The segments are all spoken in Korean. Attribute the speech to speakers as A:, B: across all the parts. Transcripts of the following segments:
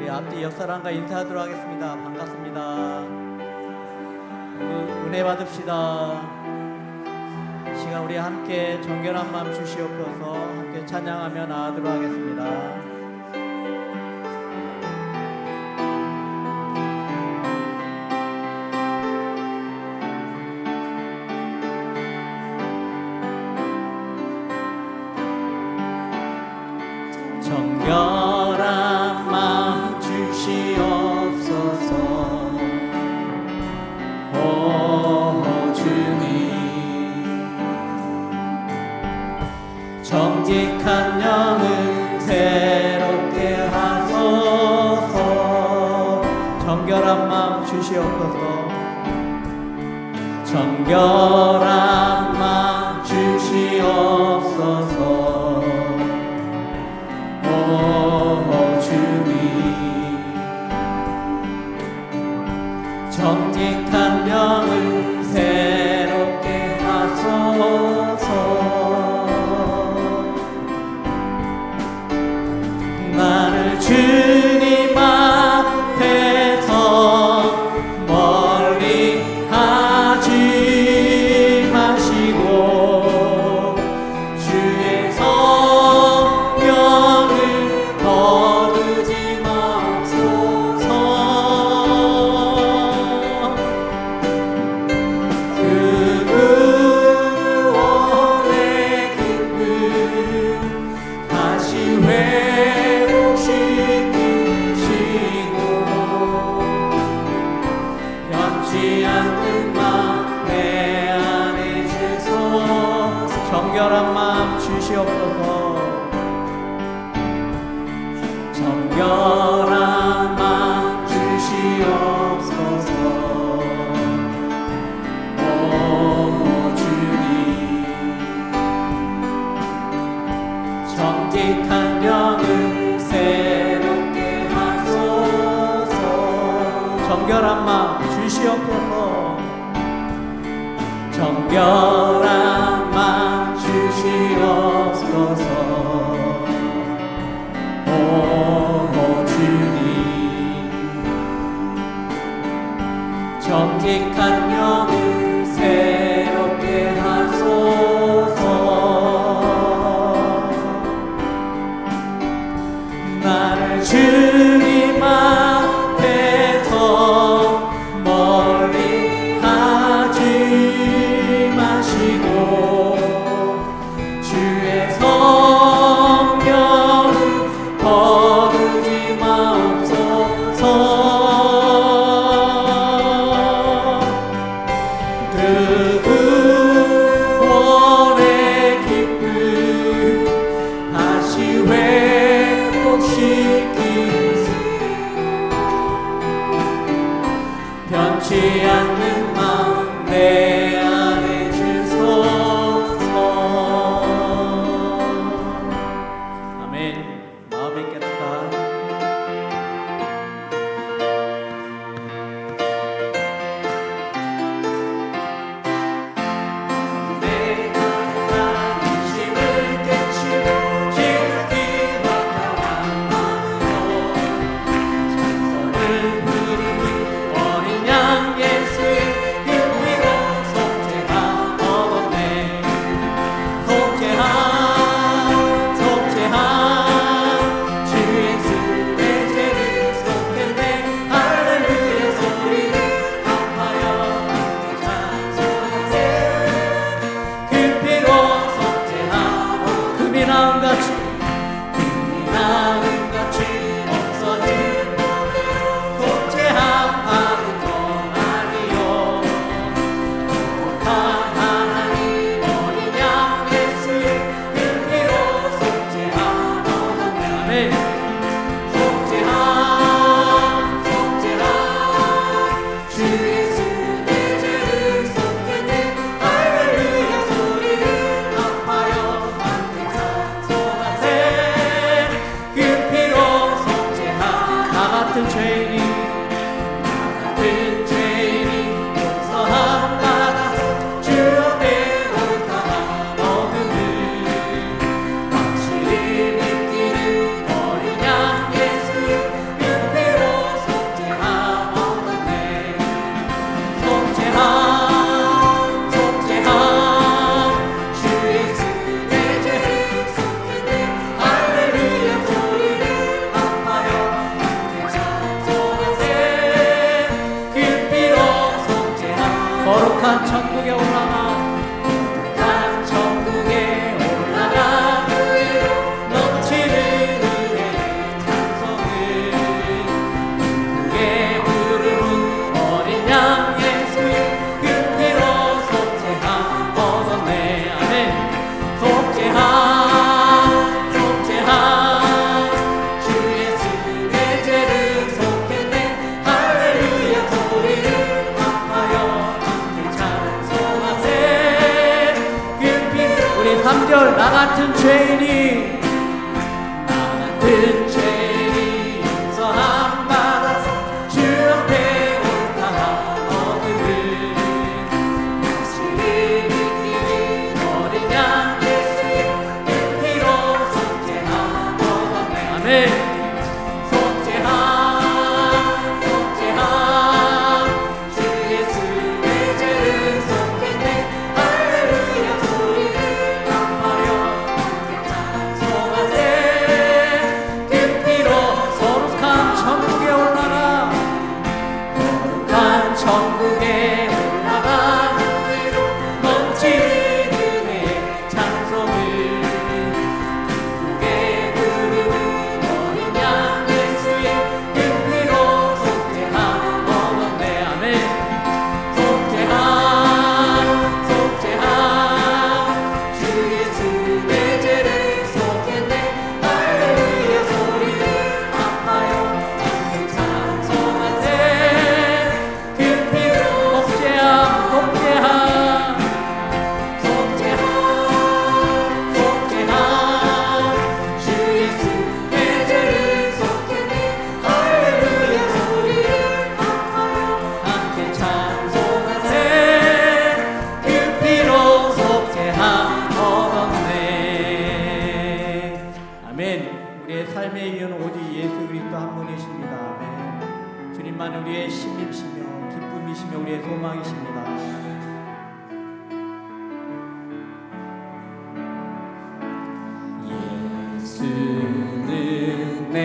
A: 앞뒤 옆 사람과 인사하도록 하겠습니다. 반갑습니다. 은혜 받읍시다. 이 시간 우리 함께 정결한 마음 주시옵소서. 함께 찬양하며 나아가도록 하겠습니다. 정결한 마음 주시옵소서. 오 주님, 정직한 영을 새롭게 하소서. 정결한 마음 주시옵소서. 정결한 마음 주시옵소서. 정직한 영을 새롭게 하소서. 나를 주님 앞에서 멀리 하지 마시고 주의 성령을 거두지 마옵소서. 정결한 마음 주시옵소서. 정결한 마음 주시옵소서. 오 주님, 정직한 영을 새롭게 하소서. 정결한 마음 주시옵소서. 정결한 마음 주시옵소서. 오 주님, 정직한 영을 새롭게 하소서. 나를 주님 앞에서 멀리 하지 마시고 주의 성령을 거두지 마옵소서. 그 구원의 기쁨 다시 회복시키시 변치 않는 마음 내 안에 주소서. 아멘. 마음의 깨끗함. 같은 죄인이 용서함 받아서 주 앞에 올까 하거든. 다시 믿기는 어린 양 예수의 피로 속죄하거든. 아멘. 천국에 올라가 넘치는 은혜의 찬송을 기쁘게 부르는 어린 양 예수의 그 피로 속죄함 얻었네. 아멘. 속죄함 속죄함 주 예수 내 죄를 속했네. 할렐루야 소리를 아파요 함께 찬송하세. 우리의 삶의 이유는 오직 예수 그리스도 한 분이십니다. 아멘. 주님만 우리의 힘이시며 기쁨이시며 우리의 소망이십니다. 예수는 내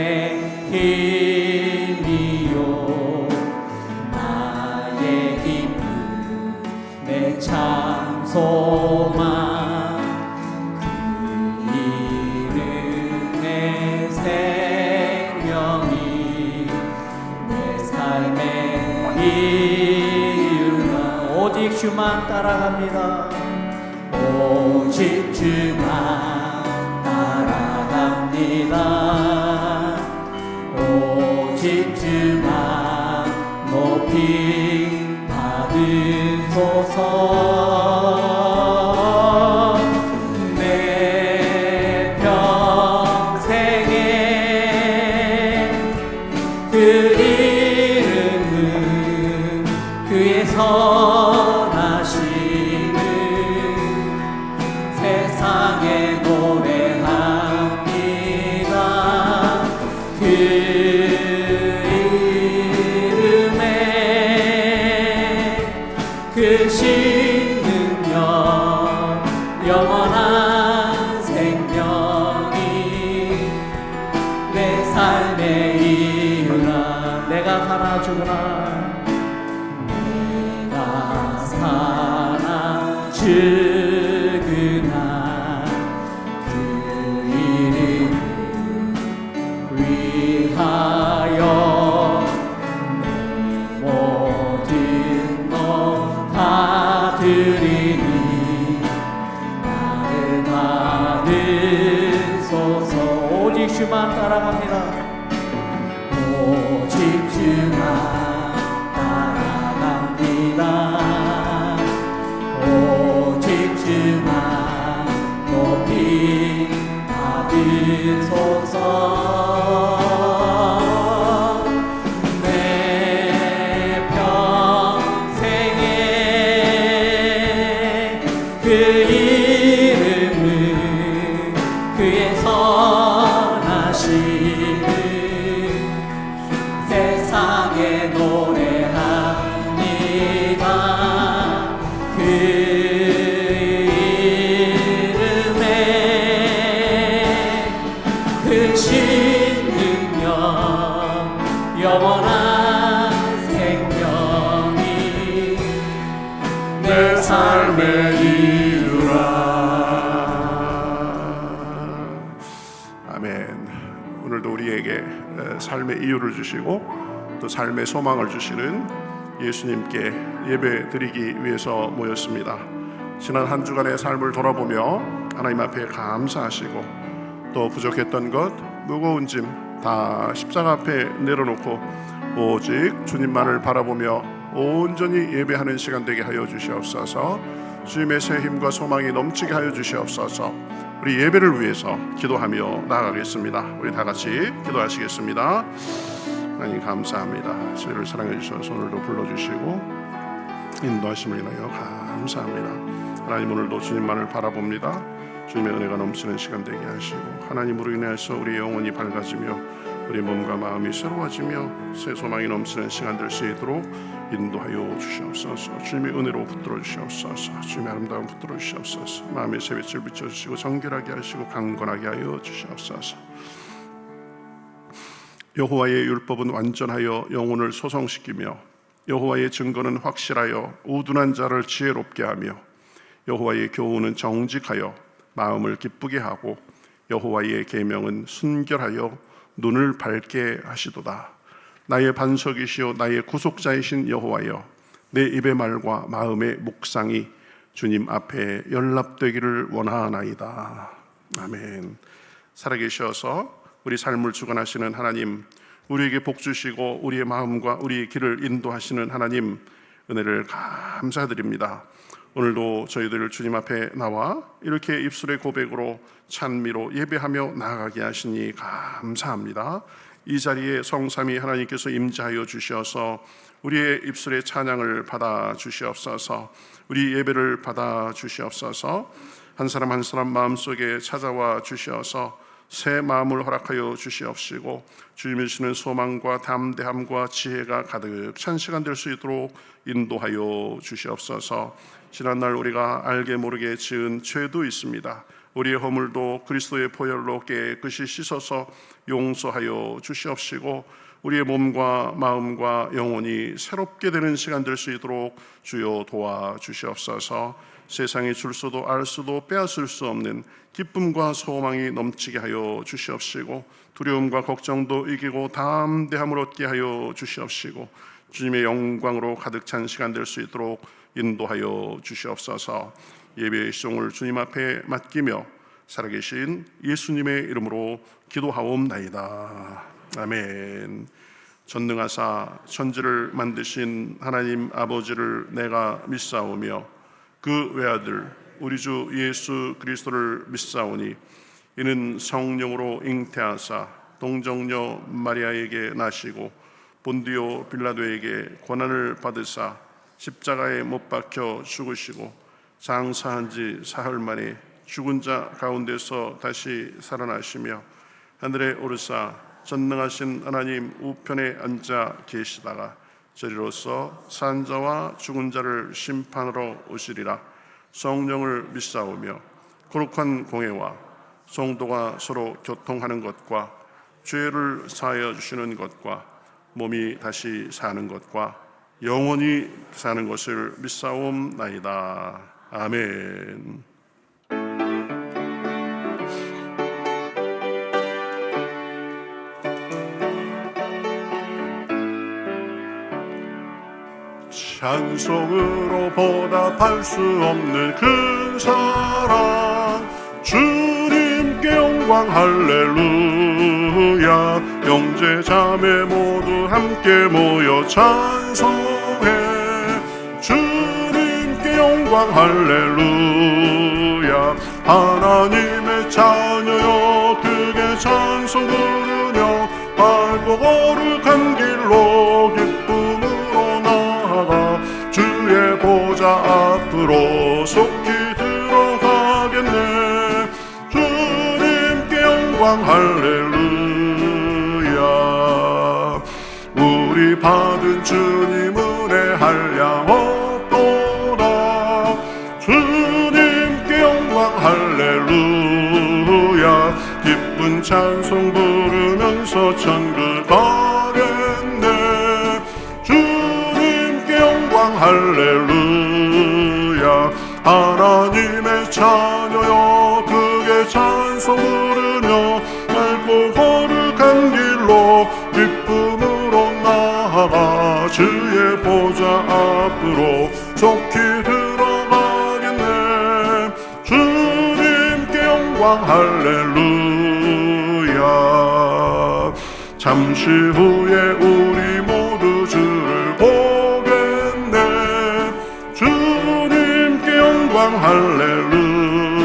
A: 힘이요 나의 기쁨 내 참 소망 오직 주만 따라갑니다. 오직 주만 따라갑니다. 오직 주만 높이 받으소서. 내 평생에 그 이름은 그의 선하심을 세상에 노래합니다. 그 이름에 그 신능력 영원한 생명이 내 삶의 이유라. 내가 살아 죽으나 죽으나 그 이름을 위하여 내 모든 것 다 드리니 나를 받으소서. 오직 주만 따라갑니다. 오직 주만 따라갑니다. 오직 주만 높이 받으소서. 내 평생에 그 이름은 그의 선하심을 세상에 노래합니다. 그 신능력 영원한 생명이 내 삶의 이유라.
B: 아멘. 오늘도 우리에게 삶의 이유를 주시고 또 삶의 소망을 주시는 예수님께 예배 드리기 위해서 모였습니다. 지난 한 주간의 삶을 돌아보며 하나님 앞에 감사하시고 또 부족했던 것, 무거운 짐 다 십자가 앞에 내려놓고 오직 주님만을 바라보며 온전히 예배하는 시간 되게 하여 주시옵소서. 주님의 새 힘과 소망이 넘치게 하여 주시옵소서. 우리 예배를 위해서 기도하며 나아가겠습니다. 우리 다 같이 기도하시겠습니다. 하나님 감사합니다. 저희를 사랑해 주셔서 오늘도 불러주시고 인도하심을 인하여 감사합니다. 하나님, 오늘도 주님만을 바라봅니다. 주님의 은혜가 넘치는 시간 되게 하시고 하나님으로 인해서 우리 영혼이 밝아지며 우리 몸과 마음이 새로워지며 새 소망이 넘치는 시간 될 수 있도록 인도하여 주시옵소서. 주님의 은혜로 붙들어 주시옵소서. 주님의 아름다움 붙들어 주시옵소서. 마음의 새빛을 비춰주시고 정결하게 하시고 강건하게 하여 주시옵소서. 여호와의 율법은 완전하여 영혼을 소성시키며 여호와의 증거는 확실하여 우둔한 자를 지혜롭게 하며 여호와의 교훈은 정직하여 마음을 기쁘게 하고 여호와의 계명은 순결하여 눈을 밝게 하시도다. 나의 반석이시요 나의 구속자이신 여호와여, 내 입의 말과 마음의 묵상이 주님 앞에 연락되기를 원하나이다. 아멘. 살아계셔서 우리 삶을 주관하시는 하나님, 우리에게 복 주시고 우리의 마음과 우리의 길을 인도하시는 하나님, 은혜를 감사드립니다. 오늘도 저희들 주님 앞에 나와 이렇게 입술의 고백으로 찬미로 예배하며 나아가게 하시니 감사합니다. 이 자리에 성삼위 하나님께서 임재하여 주셔서 우리의 입술의 찬양을 받아 주시옵소서. 우리 예배를 받아 주시옵소서. 한 사람 한 사람 마음속에 찾아와 주시어서 새 마음을 허락하여 주시옵시고 주님이 주시는 소망과 담대함과 지혜가 가득 찬 시간 될 수 있도록 인도하여 주시옵소서. 지난날 우리가 알게 모르게 지은 죄도 있습니다. 우리의 허물도 그리스도의 보혈로 깨끗이 씻어서 용서하여 주시옵시고 우리의 몸과 마음과 영혼이 새롭게 되는 시간 될 수 있도록 주여 도와주시옵소서. 세상에 줄 수도 알 수도 빼앗을 수 없는 기쁨과 소망이 넘치게 하여 주시옵시고 두려움과 걱정도 이기고 담대함을 얻게 하여 주시옵시고 주님의 영광으로 가득 찬 시간 될 수 있도록 인도하여 주시옵소서. 예배의 시종을 주님 앞에 맡기며 살아계신 예수님의 이름으로 기도하옵나이다. 아멘. 전능하사 천지를 만드신 하나님 아버지를 내가 믿사오며 그 외아들 우리 주 예수 그리스도를 믿사오니 이는 성령으로 잉태하사 동정녀 마리아에게 나시고 본디오 빌라도에게 고난을 받으사 십자가에 못 박혀 죽으시고 장사한 지 사흘 만에 죽은 자 가운데서 다시 살아나시며 하늘에 오르사 전능하신 하나님 우편에 앉아 계시다가 저리로서 산 자와 죽은 자를 심판하러 오시리라. 성령을 믿사오며 거룩한 공회와 성도가 서로 교통하는 것과 죄를 사하여 주시는 것과 몸이 다시 사는 것과 영원히 사는 것을 믿사옵나이다. 아멘. 찬송으로 보답할 수 없는 큰 사랑 주님께 영광 할렐루야. 형제 자매 모두 함께 모여 찬송해 주님께 영광 할렐루야. 하나님의 자녀여 크게 찬송 부르며 밝고 거룩한 길로 기쁨으로 나아가 주의 보좌 앞으로 속히 들어가겠네. 주님께 영광 할렐루야. 우리 받은 주님 은혜 한량 없도다. 주님께 영광 할렐루야. 기쁜 찬송 부르면서 천국 가겠네. 주님께 영광 할렐루야. 하나님의 자녀여 크게 찬송 부르며 밝고 거룩한 길로 기쁨으로 나아가 주의 보좌 앞으로 속히 들어가겠네. 주님께 영광 할렐루야. 잠시 후에 우리 모두 주를 보겠네. 주님께 영광 할렐루야.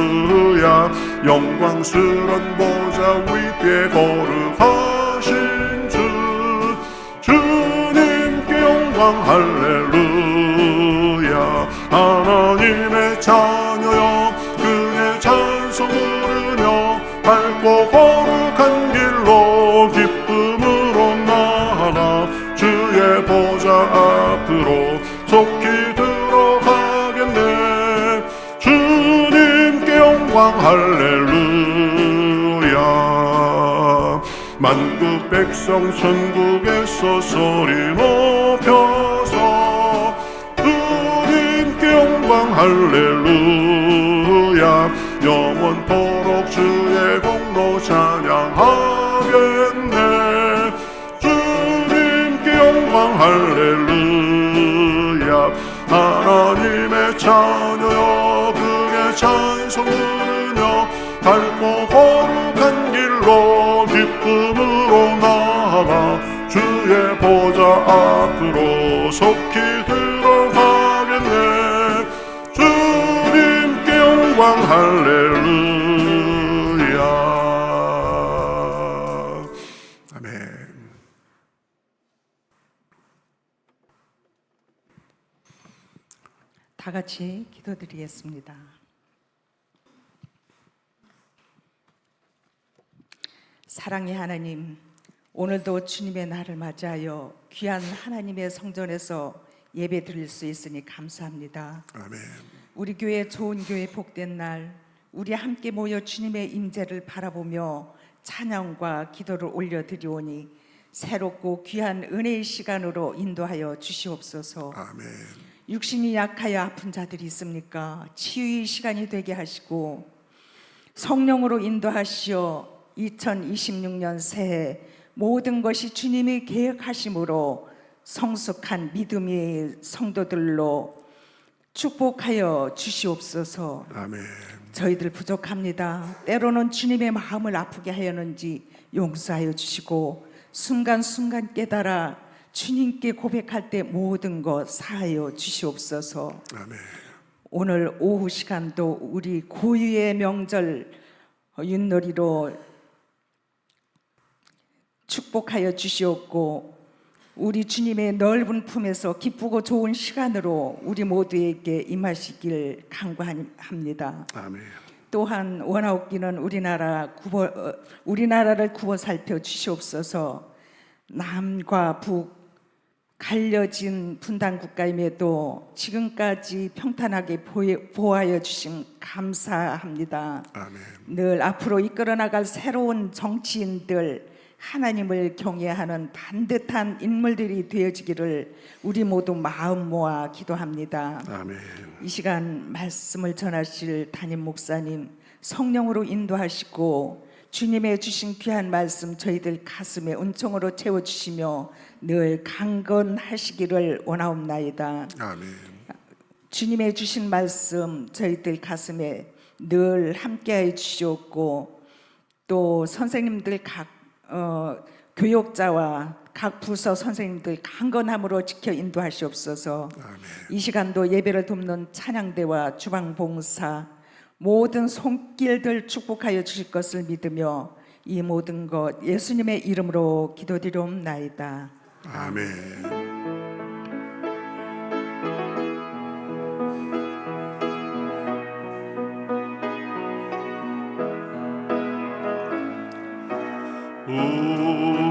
B: 영광 할렐루야. 하나님의 자녀여 그의 찬송 부르며 밝고 거룩한 길로 기쁨으로 나아가 주의 보좌 앞으로 속히 들어가겠네. 주님께 영광 할렐루야. 만국 백성 천국에서 소리 높여서 주님께 영광 할렐루야. 영원토록 주의 공로 찬양하겠네. 주님께 영광 할렐루야. 하나님의 자녀여 그의 찬송 부르며 밝고 거룩한 길로 기쁨으로 나아가 주의 보좌 앞으로 속히 들어가겠네. 주님께 영광 할렐루야. 아멘.
C: 다 같이 기도드리겠습니다. 사랑의 하나님, 오늘도 주님의 날을 맞이하여 귀한 하나님의 성전에서 예배 드릴 수 있으니 감사합니다.
B: 아멘.
C: 우리 교회 좋은 교회 복된 날, 우리 함께 모여 주님의 임재를 바라보며 찬양과 기도를 올려드리오니 새롭고 귀한 은혜의 시간으로 인도하여 주시옵소서.
B: 아멘.
C: 육신이 약하여 아픈 자들이 있습니까? 치유의 시간이 되게 하시고 성령으로 인도하시어 2026년 새해 모든 것이 주님이 계획하심으로 성숙한 믿음의 성도들로 축복하여 주시옵소서.
B: 아멘.
C: 저희들 부족합니다. 때로는 주님의 마음을 아프게 하였는지 용서하여 주시고 순간순간 깨달아 주님께 고백할 때 모든 것 사하여 주시옵소서.
B: 아멘.
C: 오늘 오후 시간도 우리 고유의 명절 윷놀이로 축복하여 주시옵고 우리 주님의 넓은 품에서 기쁘고 좋은 시간으로 우리 모두에게 임하시길 간구합니다.
B: 아멘.
C: 또한 원하옵기는 우리나라를 구워 살펴 주시옵소서. 남과 북 갈려진 분단 국가임에도 지금까지 평탄하게 보호하여 주심 감사합니다.
B: 아멘.
C: 늘 앞으로 이끌어 나갈 새로운 정치인들, 하나님을 경외하는 반듯한 인물들이 되어지기를 우리 모두 마음 모아 기도합니다.
B: 아멘.
C: 이 시간 말씀을 전하실 담임 목사님 성령으로 인도하시고 주님의 주신 귀한 말씀 저희들 가슴에 은총으로 채워주시며 늘 강건하시기를 원하옵나이다.
B: 아멘.
C: 주님의 주신 말씀 저희들 가슴에 늘 함께해 주시옵고 또 선생님들 교육자와 각 부서 선생님들 강건함으로 지켜 인도하시옵소서.
B: 아멘.
C: 이 시간도 예배를 돕는 찬양대와 주방봉사 모든 손길들 축복하여 주실 것을 믿으며 이 모든 것 예수님의 이름으로 기도드리옵나이다.
B: 아멘.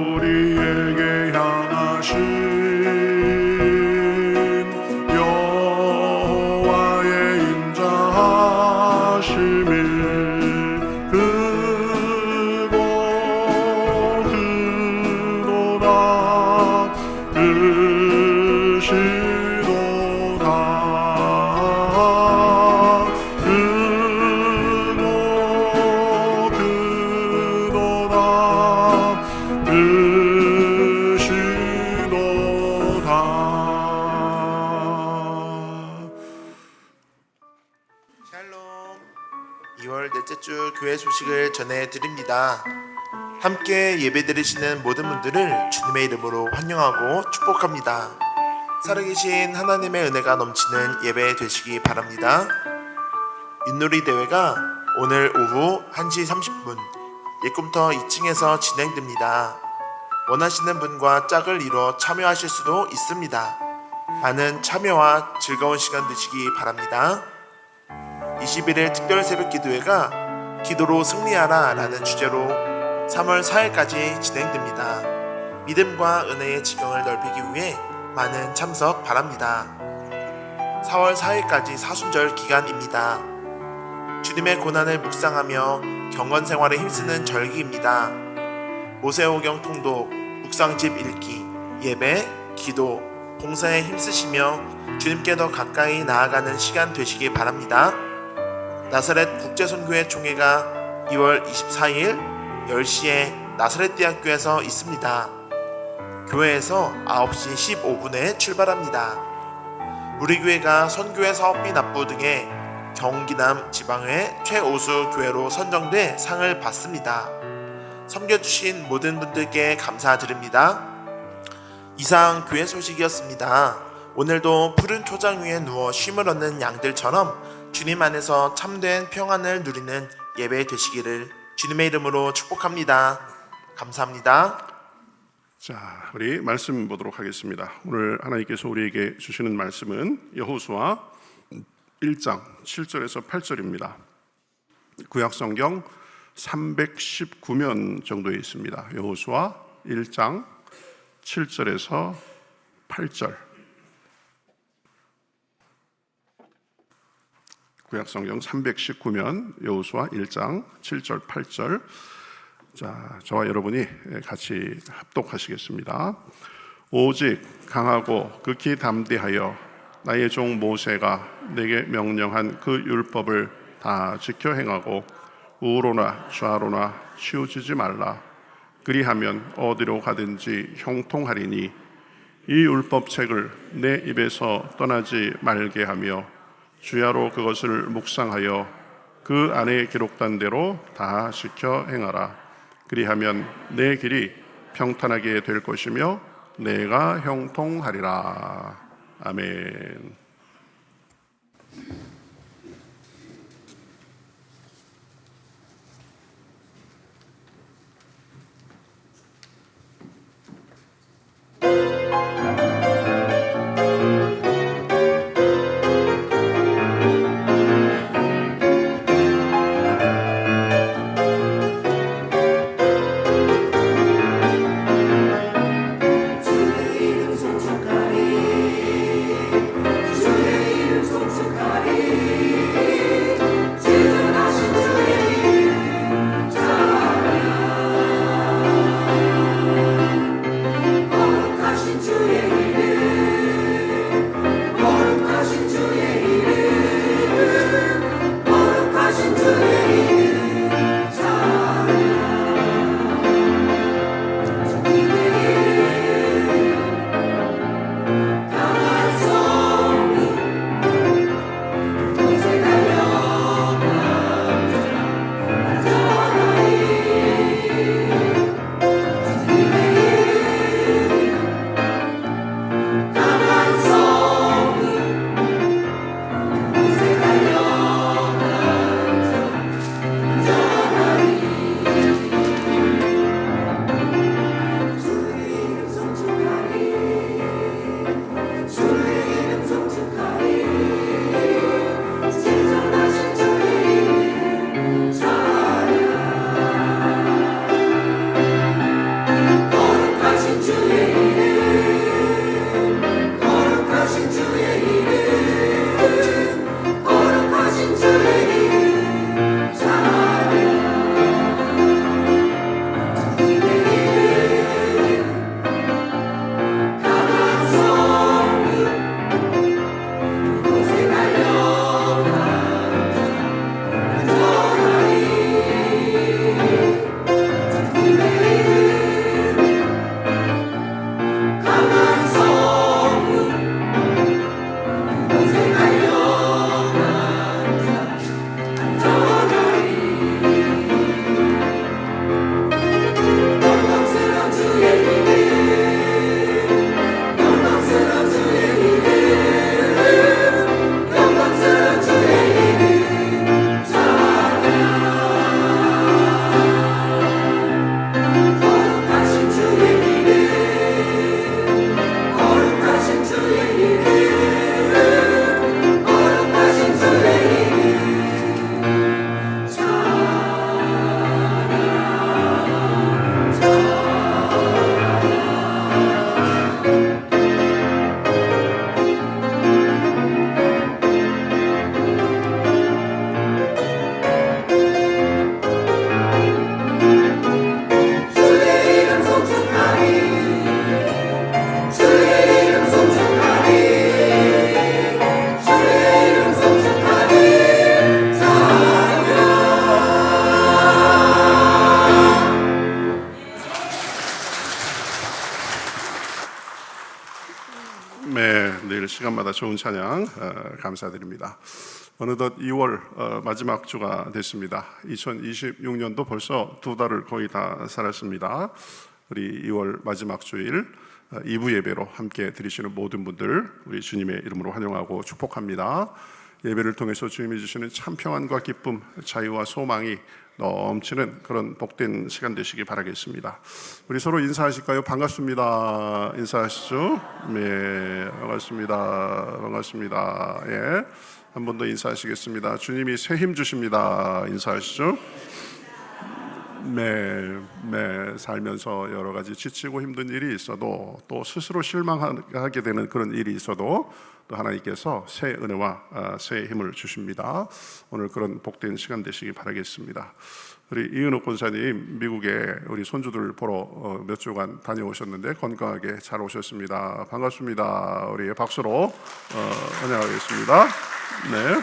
B: 우리에게 향하신 여호와의 인자하심이 크고 크도다 크시도다 크고 크도다 크시도다.
D: 샬롬. 2월 넷째 주 교회 소식을 전해드립니다. 함께 예배드리시는 모든 분들을 주님의 이름으로 환영하고 축복합니다. 살아계신 하나님의 은혜가 넘치는 예배 되시기 바랍니다. 윷놀이 대회가 오늘 오후 1시 30분 예꿈터 2층에서 진행됩니다. 원하시는 분과 짝을 이뤄 참여하실 수도 있습니다. 많은 참여와 즐거운 시간 되시기 바랍니다. 21일 특별 새벽 기도회가 기도로 승리하라 라는 주제로 3월 4일까지 진행됩니다. 믿음과 은혜의 지경을 넓히기 위해 많은 참석 바랍니다. 4월 4일까지 사순절 기간입니다. 주님의 고난을 묵상하며 경건 생활에 힘쓰는 절기입니다. 모세오경 통독, 묵상집 읽기, 예배, 기도, 봉사에 힘쓰시며 주님께 더 가까이 나아가는 시간 되시기 바랍니다. 나사렛 국제선교회 총회가 2월 24일 10시에 나사렛대학교에서 있습니다. 교회에서 9시 15분에 출발합니다. 우리 교회가 선교회 사업비 납부 등의 경기남 지방의 최우수 교회로 선정돼 상을 받습니다. 섬겨주신 모든 분들께 감사드립니다. 이상 교회 소식이었습니다. 오늘도 푸른 초장 위에 누워 쉼을 얻는 양들처럼 주님 안에서 참된 평안을 누리는 예배 되시기를 주님의 이름으로 축복합니다. 감사합니다.
B: 자, 우리 말씀 보도록 하겠습니다. 오늘 하나님께서 우리에게 주시는 말씀은 여호수아 1장 7절에서 8절입니다. 구약성경 319면 정도에 있습니다. 여호수아 1장 7절에서 8절. 구약성경 319면 여호수아 1장 7절 8절. 자, 저와 여러분이 같이 합독하시겠습니다. 오직 강하고 극히 담대하여 나의 종 모세가 내게 명령한 그 율법을 다 지켜 행하고 우로나 좌로나 치우치지 말라. 그리하면 어디로 가든지 형통하리니 이 율법책을 내 입에서 떠나지 말게 하며 주야로 그것을 묵상하여 그 안에 기록된 대로 다 지켜 행하라. 그리하면 내 길이 평탄하게 될 것이며 내가 형통하리라. 아멘.
E: 주의 이름 송축하리
B: 네, 늘 시간마다 좋은 찬양 감사드립니다. 어느덧 2월 마지막 주가 됐습니다. 2026년도 벌써 2달을 거의 다 살았습니다. 우리 2월 마지막 주일 2부 예배로 함께 드리시는 모든 분들 우리 주님의 이름으로 환영하고 축복합니다. 예배를 통해서 주님이 주시는 참 평안과 기쁨, 자유와 소망이 넘치는 그런 복된 시간 되시기 바라겠습니다. 우리 서로 인사하실까요? 반갑습니다. 인사하시죠? 네, 반갑습니다. 반갑습니다. 예, 한 번 더 인사하시겠습니다. 주님이 새 힘 주십니다. 인사하시죠? 네, 살면서 여러 가지 지치고 힘든 일이 있어도 또 스스로 실망하게 되는 그런 일이 있어도 또 하나님께서 새 은혜와 새 힘을 주십니다. 오늘 그런 복된 시간 되시기 바라겠습니다. 우리 이은옥 권사님 미국에 우리 손주들 보러 몇 주간 다녀오셨는데 건강하게 잘 오셨습니다. 반갑습니다. 우리 박수로 환영하겠습니다. 네.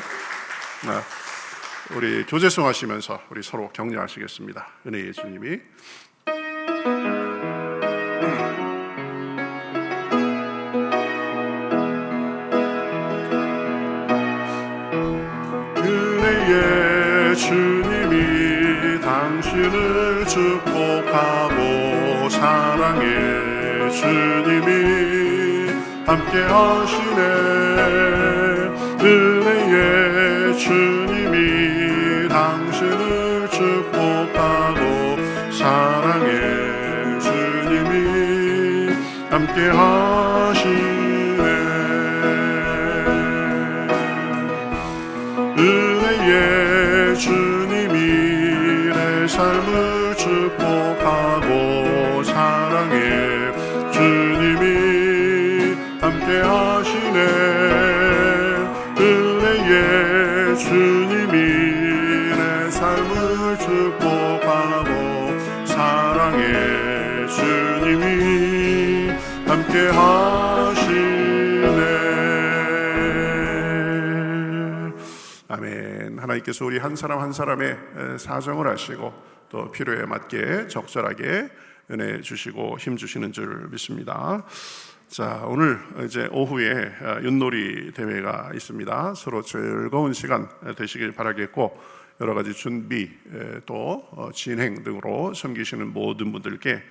B: 우리 교제송 하시면서 우리 서로 격려하시겠습니다. 은혜의 주님이 은혜의 주님이 당신을 축복하고 사랑의 주님이 함께 하시네. 은혜의 주님이 당신을 축복하고 사랑의 주님이 함께 하시네. 은혜의 주님이 내 삶을 축복하고 사랑의 주님이 함께 하시네. 은혜의 주님이 내 삶을 축복하고 사랑의 주님이 함께 하시네. 아멘. 하나님께서 우리 한 사람 한 사람의 사정을 아시고 또 필요에 맞게 적절하게 은혜 주시고 힘 주시는 줄 믿습니다. 자, 오늘 이제 오후에 윷놀이 대회가 있습니다. 서로 즐거운 시간 되시길 바라겠고 여러 가지 준비 또 진행 등으로 섬기시는 모든 분들께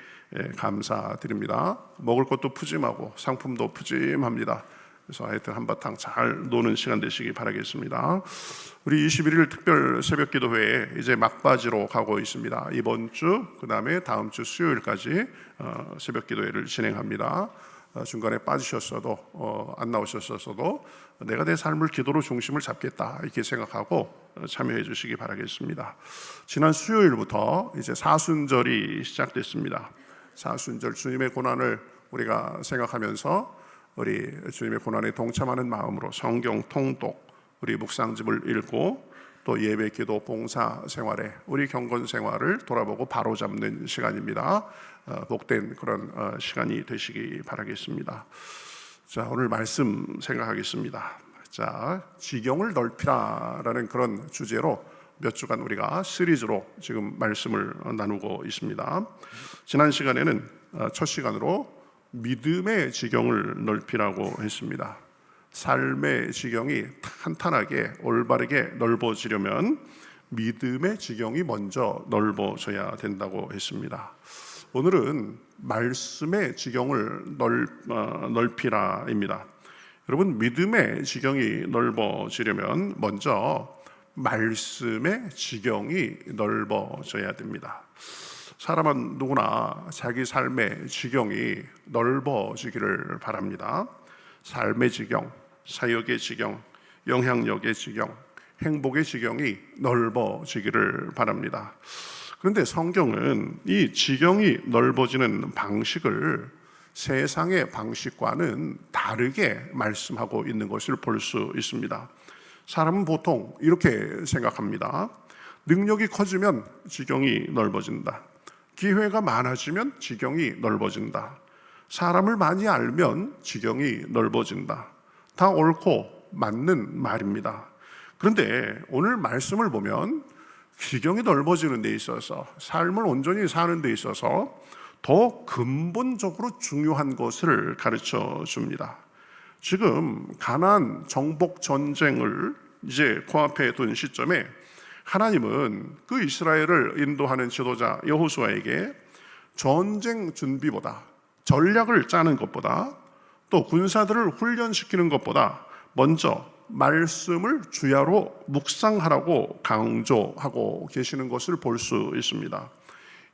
B: 감사드립니다. 먹을 것도 푸짐하고 상품도 푸짐합니다. 그래서 하여튼 한바탕 잘 노는 시간 되시기 바라겠습니다. 우리 21일 특별 새벽 기도회에 이제 막바지로 가고 있습니다. 이번 주 그다음에 다음 주 수요일까지 새벽 기도회를 진행합니다. 중간에 빠지셨어도 안 나오셨어도 내가 내 삶을 기도로 중심을 잡겠다 이렇게 생각하고 참여해 주시기 바라겠습니다. 지난 수요일부터 이제 사순절이 시작됐습니다. 사순절 주님의 고난을 우리가 생각하면서 우리 주님의 고난에 동참하는 마음으로 성경 통독, 우리 묵상집을 읽고 또 예배, 기도, 봉사 생활에 우리 경건 생활을 돌아보고 바로잡는 시간입니다. 복된 그런 시간이 되시기 바라겠습니다. 자, 오늘 말씀 생각하겠습니다. 자, 지경을 넓히라라는 그런 주제로 몇 주간 우리가 시리즈로 지금 말씀을 나누고 있습니다. 지난 시간에는 첫 시간으로 믿음의 지경을 넓히라고 했습니다. 삶의 지경이 탄탄하게 올바르게 넓어지려면 믿음의 지경이 먼저 넓어져야 된다고 했습니다. 오늘은 말씀의 지경을 넓히라입니다. 여러분, 믿음의 지경이 넓어지려면 먼저 말씀의 지경이 넓어져야 됩니다. 사람은 누구나 자기 삶의 지경이 넓어지기를 바랍니다. 삶의 지경, 사역의 지경, 영향력의 지경, 행복의 지경이 넓어지기를 바랍니다. 그런데 성경은 이 지경이 넓어지는 방식을 세상의 방식과는 다르게 말씀하고 있는 것을 볼 수 있습니다. 사람은 보통 이렇게 생각합니다. 능력이 커지면 지경이 넓어진다. 기회가 많아지면 지경이 넓어진다. 사람을 많이 알면 지경이 넓어진다. 다 옳고 맞는 말입니다. 그런데 오늘 말씀을 보면 지경이 넓어지는 데 있어서 삶을 온전히 사는 데 있어서 더 근본적으로 중요한 것을 가르쳐 줍니다. 지금 가나안 정복 전쟁을 이제 코앞에 둔 시점에 하나님은 그 이스라엘을 인도하는 지도자 여호수아에게 전쟁 준비보다, 전략을 짜는 것보다, 또 군사들을 훈련시키는 것보다 먼저 말씀을 주야로 묵상하라고 강조하고 계시는 것을 볼 수 있습니다.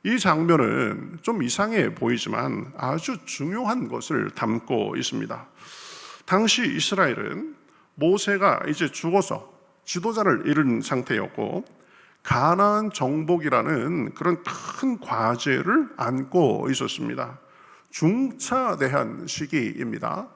B: 이 장면은 좀 이상해 보이지만 아주 중요한 것을 담고 있습니다. 당시 이스라엘은 모세가 이제 죽어서 지도자를 잃은 상태였고 가나안 정복이라는 그런 큰 과제를 안고 있었습니다. 중차대한 시기입니다.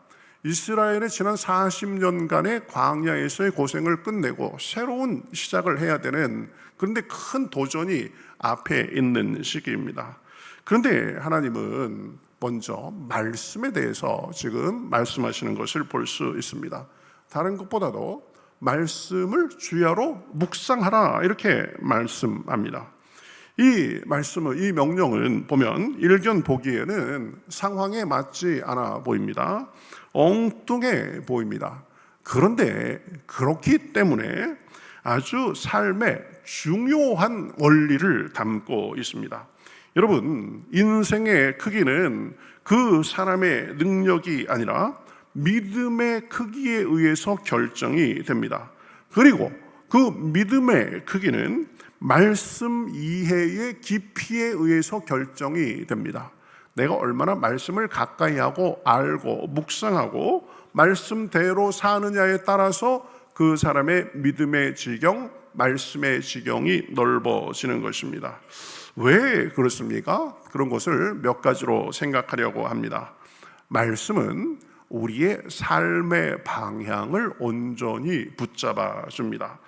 B: 이스라엘의 지난 40년간의 광야에서의 고생을 끝내고 새로운 시작을 해야 되는, 그런데 큰 도전이 앞에 있는 시기입니다. 그런데 하나님은 먼저 말씀에 대해서 지금 말씀하시는 것을 볼 수 있습니다. 다른 것보다도 말씀을 주야로 묵상하라 이렇게 말씀합니다. 이 말씀은, 이 명령은 보면 일견 보기에는 상황에 맞지 않아 보입니다. 엉뚱해 보입니다. 그런데 그렇기 때문에 아주 삶의 중요한 원리를 담고 있습니다. 여러분, 인생의 크기는 그 사람의 능력이 아니라 믿음의 크기에 의해서 결정이 됩니다. 그리고 그 믿음의 크기는 말씀 이해의 깊이에 의해서 결정이 됩니다. 내가 얼마나 말씀을 가까이 하고 알고 묵상하고 말씀대로 사느냐에 따라서 그 사람의 믿음의 지경, 말씀의 지경이 넓어지는 것입니다. 왜 그렇습니까? 그런 것을 몇 가지로 생각하려고 합니다. 말씀은 우리의 삶의 방향을 온전히 붙잡아 줍니다.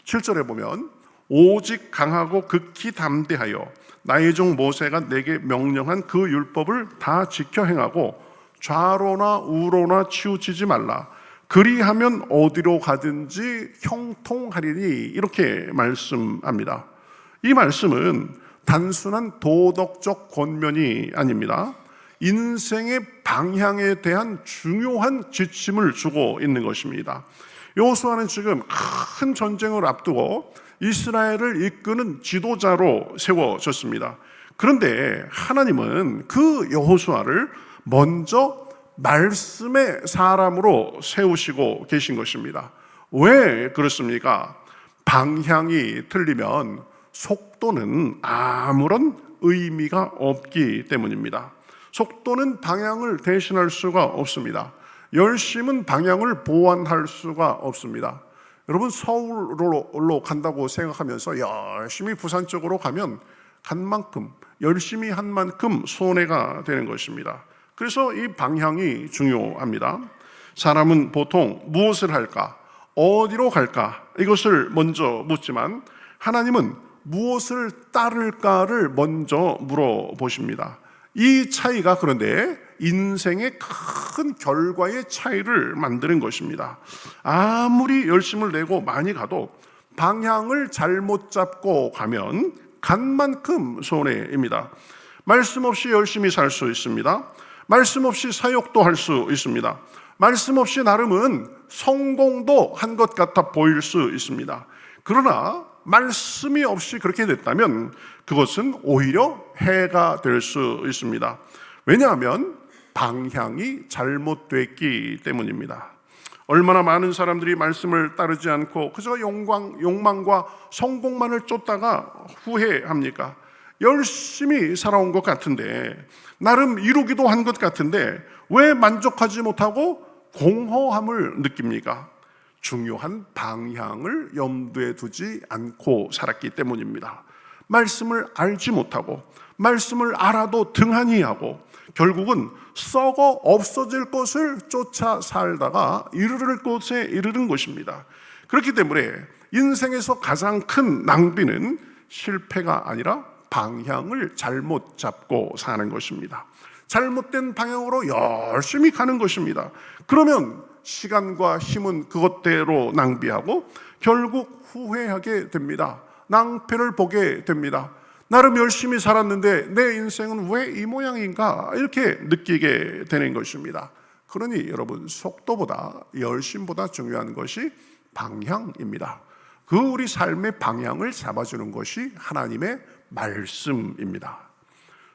B: 7절에 보면 오직 강하고 극히 담대하여 나의 종 모세가 내게 명령한 그 율법을 다 지켜 행하고 좌로나 우로나 치우치지 말라. 그리하면 어디로 가든지 형통하리니, 이렇게 말씀합니다. 이 말씀은 단순한 도덕적 권면이 아닙니다. 인생의 방향에 대한 중요한 지침을 주고 있는 것입니다. 여호수아는 지금 큰 전쟁을 앞두고 이스라엘을 이끄는 지도자로 세워졌습니다. 그런데 하나님은 그 여호수아를 먼저 말씀의 사람으로 세우시고 계신 것입니다. 왜 그렇습니까? 방향이 틀리면 속도는 아무런 의미가 없기 때문입니다. 속도는 방향을 대신할 수가 없습니다. 열심은 방향을 보완할 수가 없습니다. 여러분, 서울로 간다고 생각하면서 열심히 부산 쪽으로 가면 간 만큼, 열심히 한 만큼 손해가 되는 것입니다. 그래서 이 방향이 중요합니다. 사람은 보통 무엇을 할까, 어디로 갈까, 이것을 먼저 묻지만 하나님은 무엇을 따를까를 먼저 물어보십니다. 이 차이가 그런데 인생의 큰 결과의 차이를 만드는 것입니다. 아무리 열심을 내고 많이 가도 방향을 잘못 잡고 가면 간 만큼 손해입니다. 말씀 없이 열심히 살 수 있습니다. 말씀 없이 사역도 할 수 있습니다. 말씀 없이 나름은 성공도 한 것 같아 보일 수 있습니다. 그러나 말씀이 없이 그렇게 됐다면 그것은 오히려 해가 될 수 있습니다. 왜냐하면 방향이 잘못됐기 때문입니다. 얼마나 많은 사람들이 말씀을 따르지 않고 그저 욕망과 성공만을 쫓다가 후회합니까? 열심히 살아온 것 같은데, 나름 이루기도 한 것 같은데 왜 만족하지 못하고 공허함을 느낍니까? 중요한 방향을 염두에 두지 않고 살았기 때문입니다. 말씀을 알지 못하고 말씀을 알아도 등한히 하고 결국은 썩어 없어질 것을 쫓아 살다가 이르를 곳에 이르는 것입니다. 그렇기 때문에 인생에서 가장 큰 낭비는 실패가 아니라 방향을 잘못 잡고 사는 것입니다. 잘못된 방향으로 열심히 가는 것입니다. 그러면 시간과 힘은 그것대로 낭비하고 결국 후회하게 됩니다. 낭패를 보게 됩니다. 나름 열심히 살았는데 내 인생은 왜 이 모양인가, 이렇게 느끼게 되는 것입니다. 그러니 여러분, 속도보다 열심보다 중요한 것이 방향입니다. 그 우리 삶의 방향을 잡아주는 것이 하나님의 말씀입니다.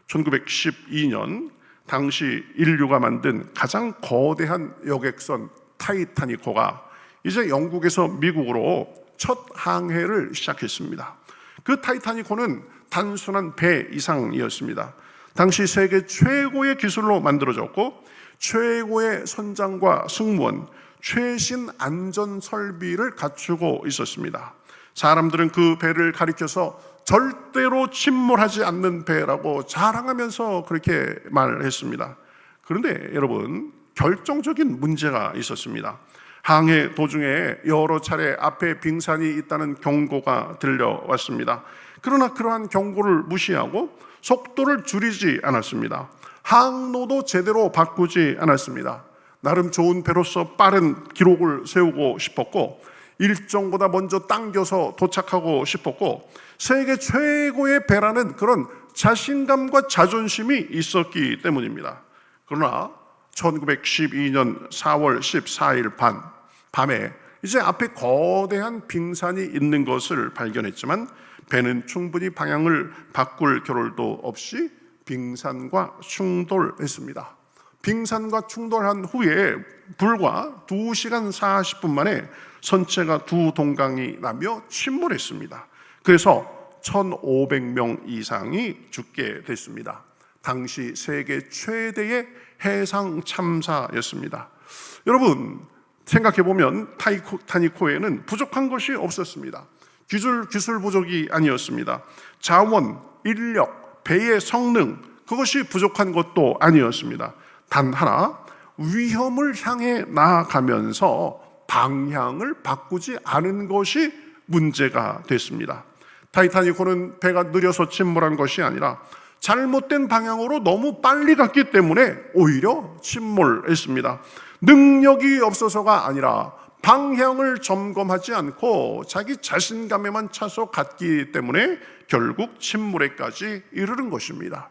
B: 1912년 당시 인류가 만든 가장 거대한 여객선 타이타니코가 이제 영국에서 미국으로 첫 항해를 시작했습니다. 그 타이타니코는 단순한 배 이상이었습니다. 당시 세계 최고의 기술로 만들어졌고 최고의 선장과 승무원, 최신 안전 설비를 갖추고 있었습니다. 사람들은 그 배를 가리켜서 절대로 침몰하지 않는 배라고 자랑하면서 그렇게 말했습니다. 그런데 여러분, 결정적인 문제가 있었습니다. 항해 도중에 여러 차례 앞에 빙산이 있다는 경고가 들려왔습니다. 그러나 그러한 경고를 무시하고 속도를 줄이지 않았습니다. 항로도 제대로 바꾸지 않았습니다. 나름 좋은 배로서 빠른 기록을 세우고 싶었고 일정보다 먼저 당겨서 도착하고 싶었고 세계 최고의 배라는 그런 자신감과 자존심이 있었기 때문입니다. 그러나 1912년 4월 14일 밤에 이제 앞에 거대한 빙산이 있는 것을 발견했지만 배는 충분히 방향을 바꿀 겨를도 없이 빙산과 충돌했습니다. 빙산과 충돌한 후에 불과 2시간 40분 만에 선체가 두 동강이 나며 침몰했습니다. 그래서 1,500명 이상이 죽게 됐습니다. 당시 세계 최대의 해상 참사였습니다. 여러분, 생각해보면 타이타니코에는 부족한 것이 없었습니다. 기술 부족이 아니었습니다. 자원, 인력, 배의 성능, 그것이 부족한 것도 아니었습니다. 단 하나, 위험을 향해 나아가면서 방향을 바꾸지 않은 것이 문제가 됐습니다. 타이타니코는 배가 느려서 침몰한 것이 아니라 잘못된 방향으로 너무 빨리 갔기 때문에 오히려 침몰했습니다. 능력이 없어서가 아니라 방향을 점검하지 않고 자기 자신감에만 차서 갔기 때문에 결국 침몰에까지 이르는 것입니다.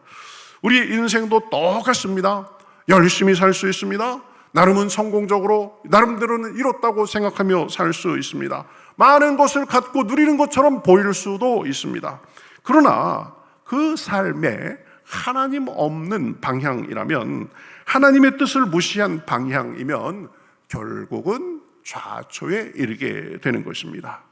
B: 우리 인생도 똑같습니다. 열심히 살 수 있습니다. 나름은 성공적으로, 나름대로는 이뤘다고 생각하며 살 수 있습니다. 많은 것을 갖고 누리는 것처럼 보일 수도 있습니다. 그러나 그 삶에 하나님 없는 방향이라면, 하나님의 뜻을 무시한 방향이면 결국은 좌초에 이르게 되는 것입니다.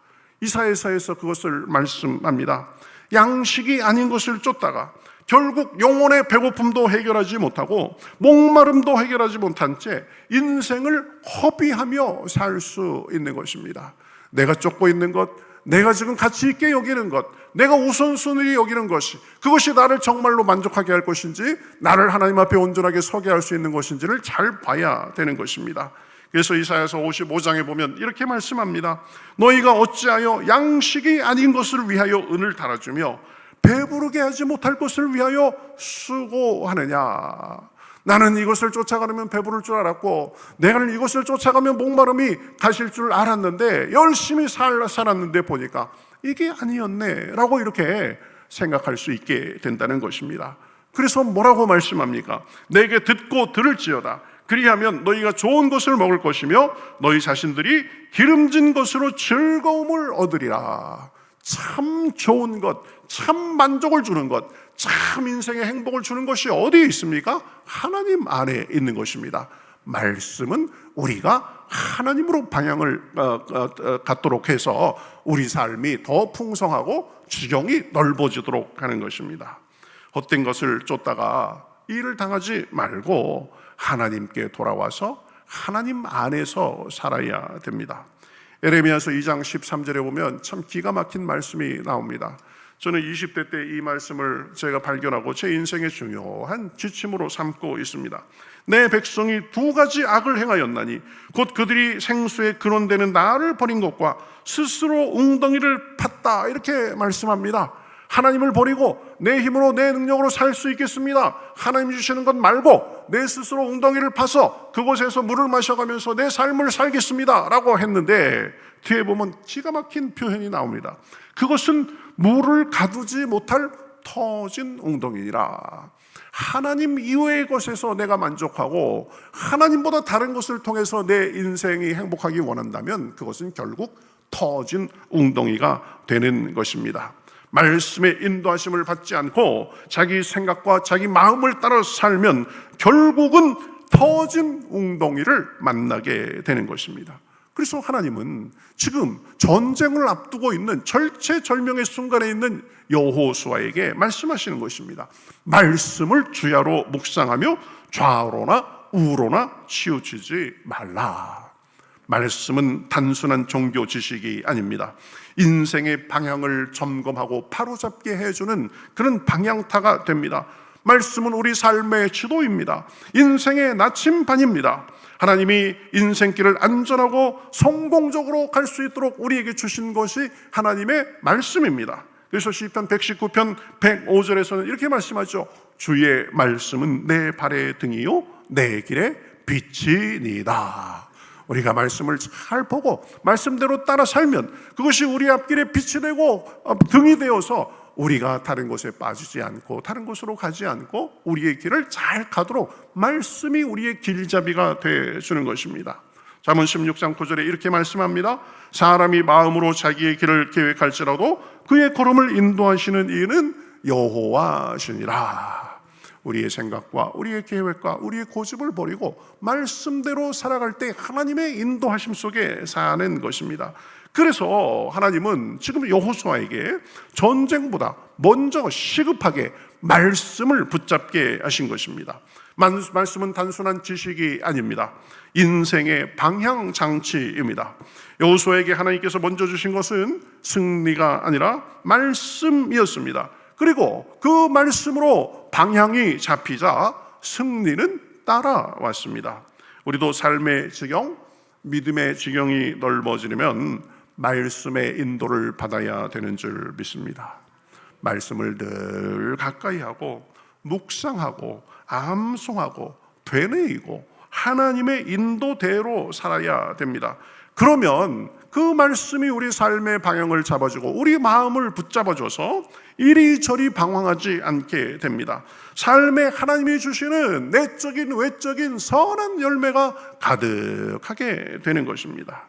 B: 이사야서에서 그것을 말씀합니다. 양식이 아닌 것을 쫓다가 결국 영혼의 배고픔도 해결하지 못하고 목마름도 해결하지 못한 채 인생을 허비하며 살 수 있는 것입니다. 내가 쫓고 있는 것, 내가 지금 가치 있게 여기는 것, 내가 우선순위 여기는 것이, 그것이 나를 정말로 만족하게 할 것인지, 나를 하나님 앞에 온전하게 서게 할 수 있는 것인지를 잘 봐야 되는 것입니다. 그래서 이사야서 55장에 보면 이렇게 말씀합니다. 너희가 어찌하여 양식이 아닌 것을 위하여 은을 달아주며 배부르게 하지 못할 것을 위하여 수고하느냐. 나는 이것을 쫓아가면 배부를 줄 알았고, 내가 이것을 쫓아가면 목마름이 가실 줄 알았는데, 열심히 살았는데 보니까 이게 아니었네 라고 이렇게 생각할 수 있게 된다는 것입니다. 그래서 뭐라고 말씀합니까? 내게 듣고 들을지어다. 그리하면 너희가 좋은 것을 먹을 것이며 너희 자신들이 기름진 것으로 즐거움을 얻으리라. 참 좋은 것, 참 만족을 주는 것, 참 인생의 행복을 주는 것이 어디에 있습니까? 하나님 안에 있는 것입니다. 말씀은 우리가 하나님으로 방향을 갖도록 해서 우리 삶이 더 풍성하고 지경이 넓어지도록 하는 것입니다. 헛된 것을 쫓다가 일을 당하지 말고 하나님께 돌아와서 하나님 안에서 살아야 됩니다. 에레미야서 2장 13절에 보면 참 기가 막힌 말씀이 나옵니다. 저는 20대 때 이 말씀을 제가 발견하고 제 인생의 중요한 지침으로 삼고 있습니다. 내 백성이 두 가지 악을 행하였나니 곧 그들이 생수에 근원되는 나를 버린 것과 스스로 웅덩이를 팠다, 이렇게 말씀합니다. 하나님을 버리고 내 힘으로 내 능력으로 살 수 있겠습니다. 하나님 주시는 것 말고 내 스스로 웅덩이를 파서 그곳에서 물을 마셔가면서 내 삶을 살겠습니다 라고 했는데, 뒤에 보면 기가 막힌 표현이 나옵니다. 그것은 물을 가두지 못할 터진 웅덩이라. 하나님 이외의 것에서 내가 만족하고 하나님보다 다른 것을 통해서 내 인생이 행복하기 원한다면 그것은 결국 터진 웅덩이가 되는 것입니다. 말씀의 인도하심을 받지 않고 자기 생각과 자기 마음을 따라 살면 결국은 터진 웅덩이를 만나게 되는 것입니다. 그래서 하나님은 지금 전쟁을 앞두고 있는 절체절명의 순간에 있는 여호수아에게 말씀하시는 것입니다. 말씀을 주야로 묵상하며 좌로나 우로나 치우치지 말라. 말씀은 단순한 종교 지식이 아닙니다. 인생의 방향을 점검하고 바로잡게 해주는 그런 방향타가 됩니다. 말씀은 우리 삶의 지도입니다. 인생의 나침반입니다. 하나님이 인생길을 안전하고 성공적으로 갈 수 있도록 우리에게 주신 것이 하나님의 말씀입니다. 그래서 시편 119편 105절에서는 이렇게 말씀하죠. 주의 말씀은 내 발의 등이요 내 길의 빛이니이다. 우리가 말씀을 잘 보고 말씀대로 따라 살면 그것이 우리 앞길에 빛이 되고 등이 되어서 우리가 다른 곳에 빠지지 않고 다른 곳으로 가지 않고 우리의 길을 잘 가도록 말씀이 우리의 길잡이가 되어주는 것입니다. 잠언 16장 9절에 이렇게 말씀합니다. 사람이 마음으로 자기의 길을 계획할지라도 그의 걸음을 인도하시는 이는 여호와시니라. 우리의 생각과 우리의 계획과 우리의 고집을 버리고 말씀대로 살아갈 때 하나님의 인도하심 속에 사는 것입니다. 그래서 하나님은 지금 여호수아에게 전쟁보다 먼저 시급하게 말씀을 붙잡게 하신 것입니다. 말씀은 단순한 지식이 아닙니다. 인생의 방향 장치입니다. 여호수아에게 하나님께서 먼저 주신 것은 승리가 아니라 말씀이었습니다. 그리고 그 말씀으로 방향이 잡히자 승리는 따라왔습니다. 우리도 삶의 지경, 믿음의 지경이 넓어지려면 말씀의 인도를 받아야 되는 줄 믿습니다. 말씀을 늘 가까이 하고 묵상하고 암송하고 되뇌이고 하나님의 인도대로 살아야 됩니다. 그러면 그 말씀이 우리 삶의 방향을 잡아주고 우리 마음을 붙잡아줘서 이리저리 방황하지 않게 됩니다. 삶에 하나님이 주시는 내적인 외적인 선한 열매가 가득하게 되는 것입니다.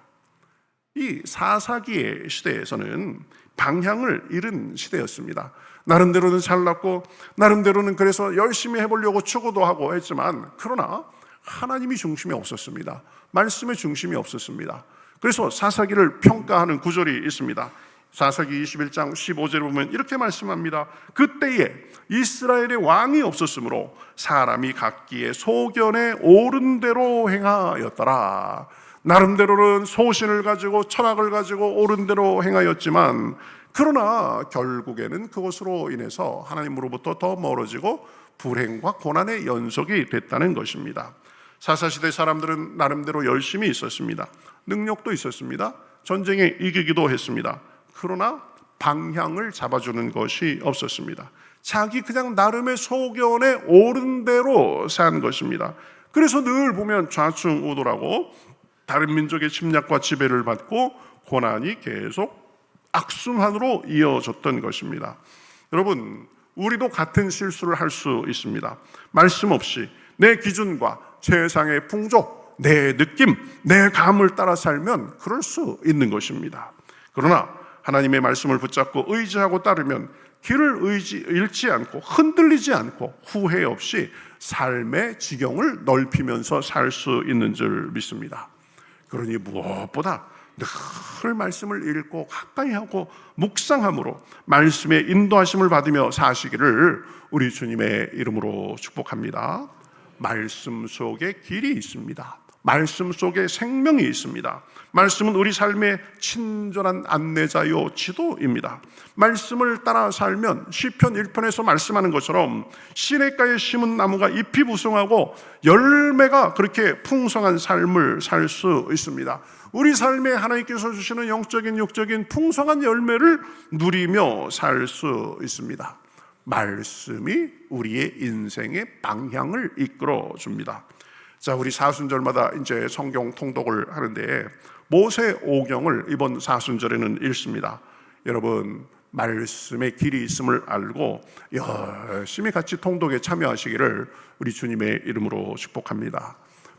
B: 이 사사기의 시대에서는 방향을 잃은 시대였습니다. 나름대로는 잘났고 나름대로는 그래서 열심히 해보려고 추구도 하고 했지만 그러나 하나님이 중심이 없었습니다. 말씀의 중심이 없었습니다. 그래서 사사기를 평가하는 구절이 있습니다. 사사기 21장 15절에 보면 이렇게 말씀합니다. 그때에 이스라엘의 왕이 없었으므로 사람이 각기의 소견에 옳은 대로 행하였더라. 나름대로는 소신을 가지고 철학을 가지고 옳은 대로 행하였지만 그러나 결국에는 그것으로 인해서 하나님으로부터 더 멀어지고 불행과 고난의 연속이 됐다는 것입니다. 사사시대 사람들은 나름대로 열심히 있었습니다. 능력도 있었습니다. 전쟁에 이기기도 했습니다. 그러나 방향을 잡아주는 것이 없었습니다. 자기 그냥 나름의 소견에 옳은 대로 산 것입니다. 그래서 늘 보면 좌충우돌하고 다른 민족의 침략과 지배를 받고 고난이 계속 악순환으로 이어졌던 것입니다. 여러분, 우리도 같은 실수를 할 수 있습니다. 말씀 없이 내 기준과 세상의 풍조, 내 느낌, 내 감을 따라 살면 그럴 수 있는 것입니다. 그러나 하나님의 말씀을 붙잡고 의지하고 따르면 길을 잃지 않고 흔들리지 않고 후회 없이 삶의 지경을 넓히면서 살 수 있는 줄 믿습니다. 그러니 무엇보다 늘 말씀을 읽고 가까이 하고 묵상함으로 말씀의 인도하심을 받으며 사시기를 우리 주님의 이름으로 축복합니다. 말씀 속에 길이 있습니다. 말씀 속에 생명이 있습니다. 말씀은 우리 삶의 친절한 안내자요 지도입니다. 말씀을 따라 살면 시편 1편에서 말씀하는 것처럼 시냇가에 심은 나무가 잎이 무성하고 열매가 그렇게 풍성한 삶을 살 수 있습니다. 우리 삶에 하나님께서 주시는 영적인 육적인 풍성한 열매를 누리며 살 수 있습니다. 말씀이 우리의 인생의 방향을 이끌어 줍니다. 자, 우리 사순절마다 이제 성경 통독을 하는데 모세 오경을 이번 사순절에는 읽습니다. 여러분, 말씀의 길이 있음을 알고 열심히 같이 통독에 참여하시기를 우리 주님의 이름으로 축복합니다.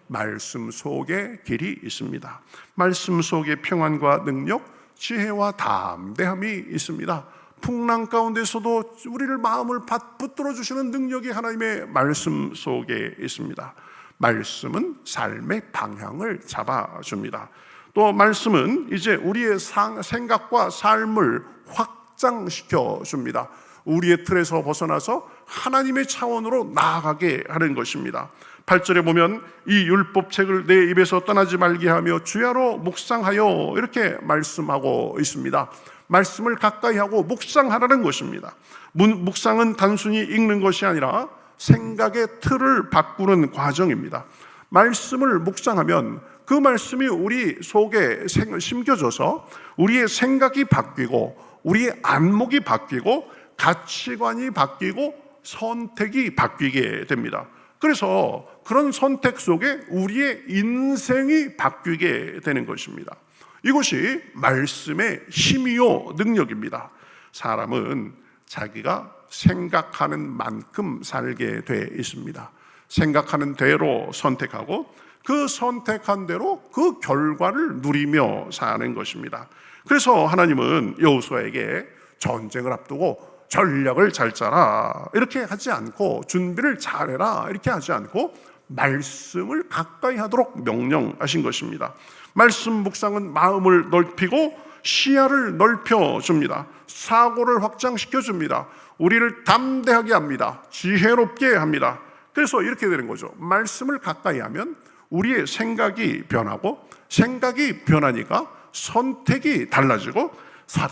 B: 말씀 속에 길이 있습니다. 말씀 속에 평안과 능력, 지혜와 담대함이 있습니다. 풍랑 가운데서도 우리를 마음을 붙들어 주시는 능력이 하나님의 말씀 속에 있습니다. 말씀은 삶의 방향을 잡아줍니다. 또 말씀은 이제 우리의 생각과 삶을 확장시켜 줍니다. 우리의 틀에서 벗어나서 하나님의 차원으로 나아가게 하는 것입니다. 8절에 보면 이 율법책을 내 입에서 떠나지 말게 하며 주야로 묵상하여 이렇게 말씀하고 있습니다. 말씀을 가까이 하고 묵상하라는 것입니다. 묵상은 단순히 읽는 것이 아니라 생각의 틀을 바꾸는 과정입니다. 말씀을 묵상하면 그 말씀이 우리 속에 심겨져서 우리의 생각이 바뀌고 우리의 안목이 바뀌고 가치관이 바뀌고 선택이 바뀌게 됩니다. 그래서 그런 선택 속에 우리의 인생이 바뀌게 되는 것입니다. 이것이 말씀의 힘이요 능력입니다. 사람은 자기가 생각하는 만큼 살게 돼 있습니다. 생각하는 대로 선택하고 그 선택한 대로 그 결과를 누리며 사는 것입니다. 그래서 하나님은 여호수아에게 전쟁을 앞두고 전략을 잘 짜라 이렇게 하지 않고 준비를 잘해라 이렇게 하지 않고 말씀을 가까이 하도록 명령하신 것입니다. 말씀 묵상은 마음을 넓히고 시야를 넓혀 줍니다. 사고를 확장시켜 줍니다. 우리를 담대하게 합니다. 지혜롭게 합니다. 그래서 이렇게 되는 거죠. 말씀을 가까이 하면 우리의 생각이 변하고 생각이 변하니까 선택이 달라지고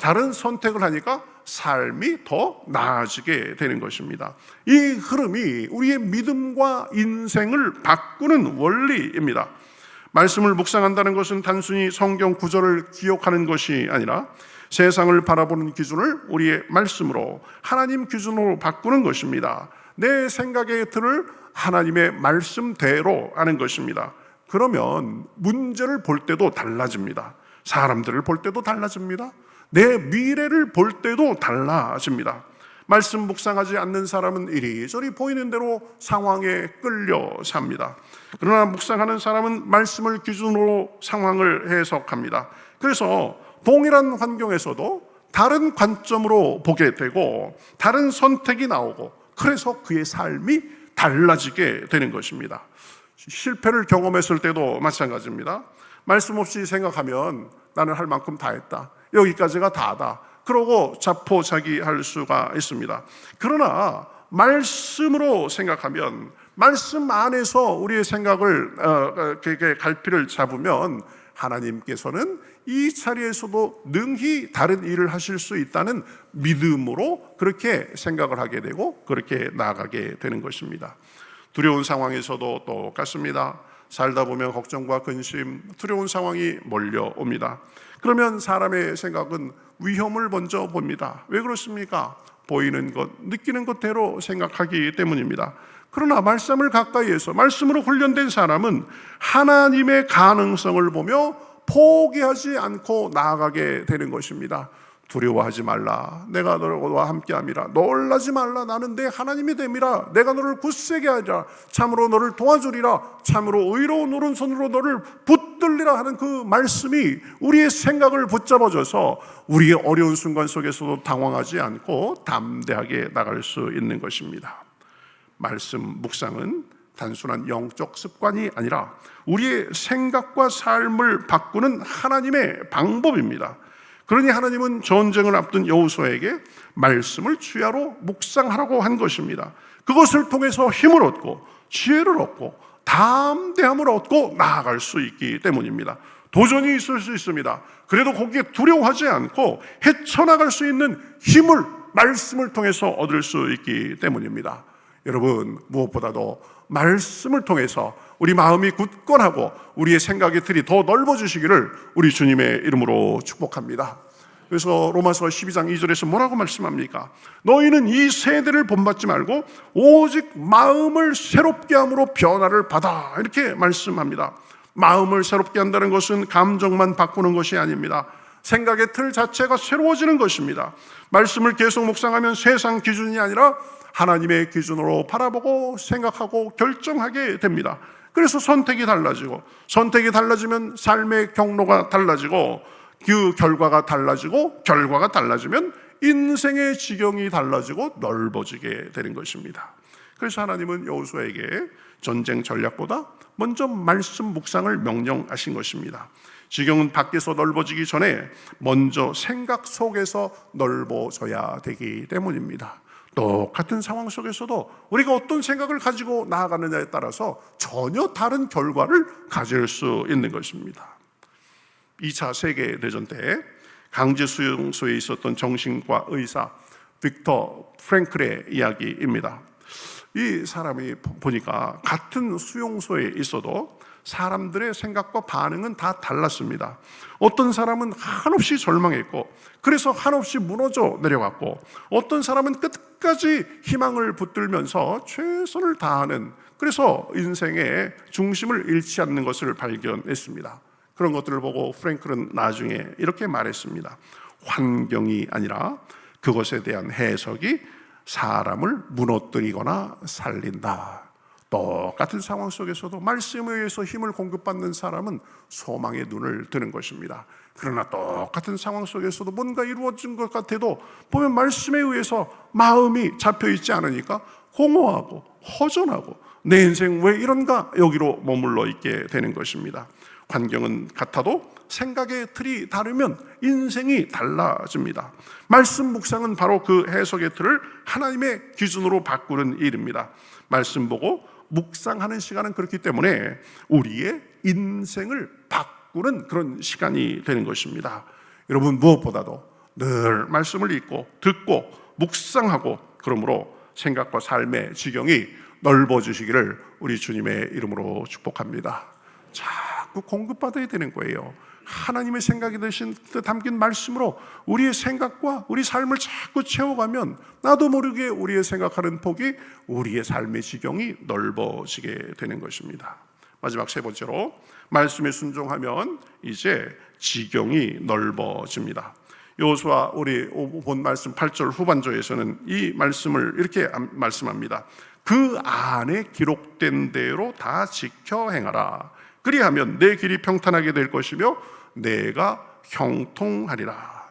B: 다른 선택을 하니까 삶이 더 나아지게 되는 것입니다. 이 흐름이 우리의 믿음과 인생을 바꾸는 원리입니다. 말씀을 묵상한다는 것은 단순히 성경 구절을 기억하는 것이 아니라 세상을 바라보는 기준을 우리의 말씀으로 하나님 기준으로 바꾸는 것입니다. 내 생각의 틀을 하나님의 말씀대로 하는 것입니다. 그러면 문제를 볼 때도 달라집니다. 사람들을 볼 때도 달라집니다. 내 미래를 볼 때도 달라집니다. 말씀 묵상하지 않는 사람은 이리저리 보이는 대로 상황에 끌려 삽니다. 그러나 묵상하는 사람은 말씀을 기준으로 상황을 해석합니다. 그래서 동일한 환경에서도 다른 관점으로 보게 되고 다른 선택이 나오고 그래서 그의 삶이 달라지게 되는 것입니다. 실패를 경험했을 때도 마찬가지입니다. 말씀 없이 생각하면 나는 할 만큼 다 했다. 여기까지가 다다. 그러고 자포자기할 수가 있습니다. 그러나 말씀으로 생각하면 말씀 안에서 우리의 생각을 갈피를 잡으면 하나님께서는 이 자리에서도 능히 다른 일을 하실 수 있다는 믿음으로 그렇게 생각을 하게 되고 그렇게 나아가게 되는 것입니다. 두려운 상황에서도 똑같습니다. 살다 보면 걱정과 근심, 두려운 상황이 몰려옵니다. 그러면 사람의 생각은 위험을 먼저 봅니다. 왜 그렇습니까? 보이는 것, 느끼는 것대로 생각하기 때문입니다. 그러나 말씀을 가까이 해서 말씀으로 훈련된 사람은 하나님의 가능성을 보며 포기하지 않고 나아가게 되는 것입니다. 두려워하지 말라. 내가 너와 함께함이라. 놀라지 말라. 나는 내 하나님이 됨이라. 내가 너를 굳세게 하리라. 참으로 너를 도와주리라. 참으로 의로운 오른손으로 너를 붙들리라 하는 그 말씀이 우리의 생각을 붙잡아줘서 우리의 어려운 순간 속에서도 당황하지 않고 담대하게 나갈 수 있는 것입니다. 말씀 묵상은 단순한 영적 습관이 아니라 우리의 생각과 삶을 바꾸는 하나님의 방법입니다. 그러니 하나님은 전쟁을 앞둔 여호수아에게 말씀을 주야로 묵상하라고 한 것입니다. 그것을 통해서 힘을 얻고 지혜를 얻고 담대함을 얻고 나아갈 수 있기 때문입니다. 도전이 있을 수 있습니다. 그래도 거기에 두려워하지 않고 헤쳐나갈 수 있는 힘을 말씀을 통해서 얻을 수 있기 때문입니다. 여러분, 무엇보다도 말씀을 통해서 우리 마음이 굳건하고 우리의 생각의 틀이 더 넓어지시기를 우리 주님의 이름으로 축복합니다. 그래서 로마서 12장 2절에서 뭐라고 말씀합니까? 너희는 이 세대를 본받지 말고 오직 마음을 새롭게 함으로 변화를 받아, 이렇게 말씀합니다. 마음을 새롭게 한다는 것은 감정만 바꾸는 것이 아닙니다. 생각의 틀 자체가 새로워지는 것입니다. 말씀을 계속 묵상하면 세상 기준이 아니라 하나님의 기준으로 바라보고 생각하고 결정하게 됩니다. 그래서 선택이 달라지고, 선택이 달라지면 삶의 경로가 달라지고, 그 결과가 달라지고, 결과가 달라지면 인생의 지경이 달라지고 넓어지게 되는 것입니다. 그래서 하나님은 여호수아에게 전쟁 전략보다 먼저 말씀 묵상을 명령하신 것입니다. 지경은 밖에서 넓어지기 전에 먼저 생각 속에서 넓어져야 되기 때문입니다. 똑같은 상황 속에서도 우리가 어떤 생각을 가지고 나아가느냐에 따라서 전혀 다른 결과를 가질 수 있는 것입니다. 2차 세계대전 때 강제 수용소에 있었던 정신과 의사 빅터 프랭클의 이야기입니다. 이 사람이 보니까 같은 수용소에 있어도 사람들의 생각과 반응은 다 달랐습니다. 어떤 사람은 한없이 절망했고, 그래서 한없이 무너져 내려갔고, 어떤 사람은 끝까지 희망을 붙들면서 최선을 다하는, 그래서 인생의 중심을 잃지 않는 것을 발견했습니다. 그런 것들을 보고 프랭클은 나중에 이렇게 말했습니다. 환경이 아니라 그것에 대한 해석이 사람을 무너뜨리거나 살린다. 똑같은 상황 속에서도 말씀에 의해서 힘을 공급받는 사람은 소망의 눈을 뜨는 것입니다. 그러나 똑같은 상황 속에서도 뭔가 이루어진 것 같아도 보면 말씀에 의해서 마음이 잡혀있지 않으니까 공허하고 허전하고 내 인생 왜 이런가 여기로 머물러 있게 되는 것입니다. 환경은 같아도 생각의 틀이 다르면 인생이 달라집니다. 말씀 묵상은 바로 그 해석의 틀을 하나님의 기준으로 바꾸는 일입니다. 말씀 보고 묵상하는 시간은 그렇기 때문에 우리의 인생을 바꾸는 그런 시간이 되는 것입니다. 여러분, 무엇보다도 늘 말씀을 읽고 듣고 묵상하고, 그러므로 생각과 삶의 지경이 넓어지시기를 우리 주님의 이름으로 축복합니다. 자꾸 공급받아야 되는 거예요. 하나님의 생각이 담긴 말씀으로 우리의 생각과 우리 삶을 자꾸 채워가면 나도 모르게 우리의 생각하는 폭이, 우리의 삶의 지경이 넓어지게 되는 것입니다. 마지막 세 번째로, 말씀에 순종하면 이제 지경이 넓어집니다. 여호수아 우리 본 말씀 8절 후반절에서는 이 말씀을 이렇게 말씀합니다. 그 안에 기록된 대로 다 지켜 행하라. 그리하면 내 길이 평탄하게 될 것이며 내가 형통하리라.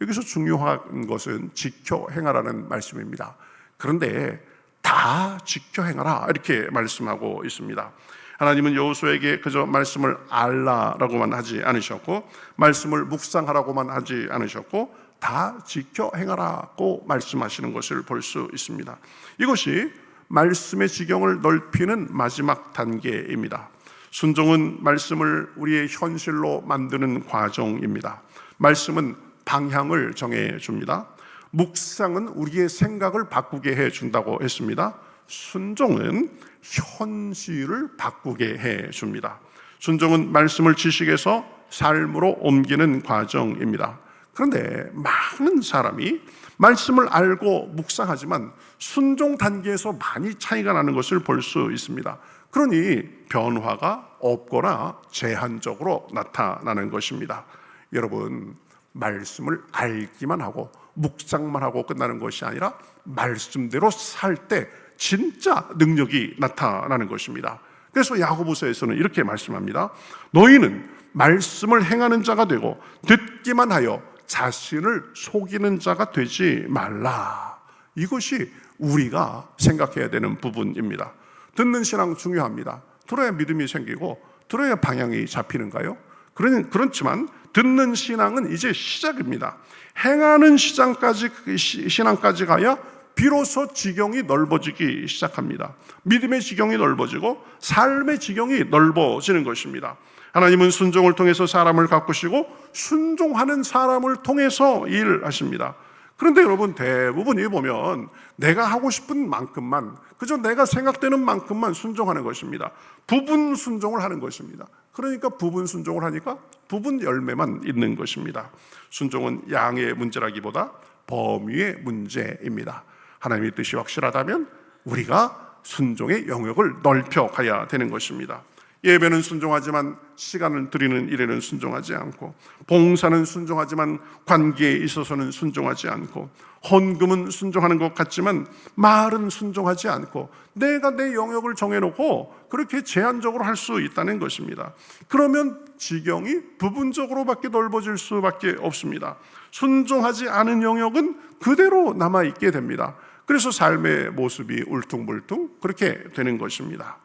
B: 여기서 중요한 것은 지켜 행하라는 말씀입니다. 그런데 다 지켜 행하라 이렇게 말씀하고 있습니다. 하나님은 여호수아에게 그저 말씀을 알라라고만 하지 않으셨고, 말씀을 묵상하라고만 하지 않으셨고, 다 지켜 행하라고 말씀하시는 것을 볼 수 있습니다. 이것이 말씀의 지경을 넓히는 마지막 단계입니다. 순종은 말씀을 우리의 현실로 만드는 과정입니다. 말씀은 방향을 정해줍니다. 묵상은 우리의 생각을 바꾸게 해준다고 했습니다. 순종은 현실을 바꾸게 해줍니다. 순종은 말씀을 지식에서 삶으로 옮기는 과정입니다. 그런데 많은 사람이 말씀을 알고 묵상하지만 순종 단계에서 많이 차이가 나는 것을 볼 수 있습니다. 그러니 변화가 없거나 제한적으로 나타나는 것입니다. 여러분, 말씀을 알기만 하고 묵상만 하고 끝나는 것이 아니라 말씀대로 살 때 진짜 능력이 나타나는 것입니다. 그래서 야고보서에서는 이렇게 말씀합니다. 너희는 말씀을 행하는 자가 되고 듣기만 하여 자신을 속이는 자가 되지 말라. 이것이 우리가 생각해야 되는 부분입니다. 듣는 신앙 중요합니다. 들어야 믿음이 생기고 들어야 방향이 잡히는가요? 그렇지만 듣는 신앙은 이제 시작입니다. 행하는 신앙까지 가야 비로소 지경이 넓어지기 시작합니다. 믿음의 지경이 넓어지고 삶의 지경이 넓어지는 것입니다. 하나님은 순종을 통해서 사람을 가꾸시고 순종하는 사람을 통해서 일하십니다. 그런데 여러분, 대부분이 보면 내가 하고 싶은 만큼만, 그저 내가 생각되는 만큼만 순종하는 것입니다. 부분 순종을 하는 것입니다. 그러니까 부분 순종을 하니까 부분 열매만 있는 것입니다. 순종은 양의 문제라기보다 범위의 문제입니다. 하나님의 뜻이 확실하다면 우리가 순종의 영역을 넓혀 가야 되는 것입니다. 예배는 순종하지만 시간을 드리는 일에는 순종하지 않고, 봉사는 순종하지만 관계에 있어서는 순종하지 않고, 헌금은 순종하는 것 같지만 말은 순종하지 않고, 내가 내 영역을 정해놓고 그렇게 제한적으로 할 수 있다는 것입니다. 그러면 지경이 부분적으로밖에 넓어질 수밖에 없습니다. 순종하지 않은 영역은 그대로 남아있게 됩니다. 그래서 삶의 모습이 울퉁불퉁 그렇게 되는 것입니다.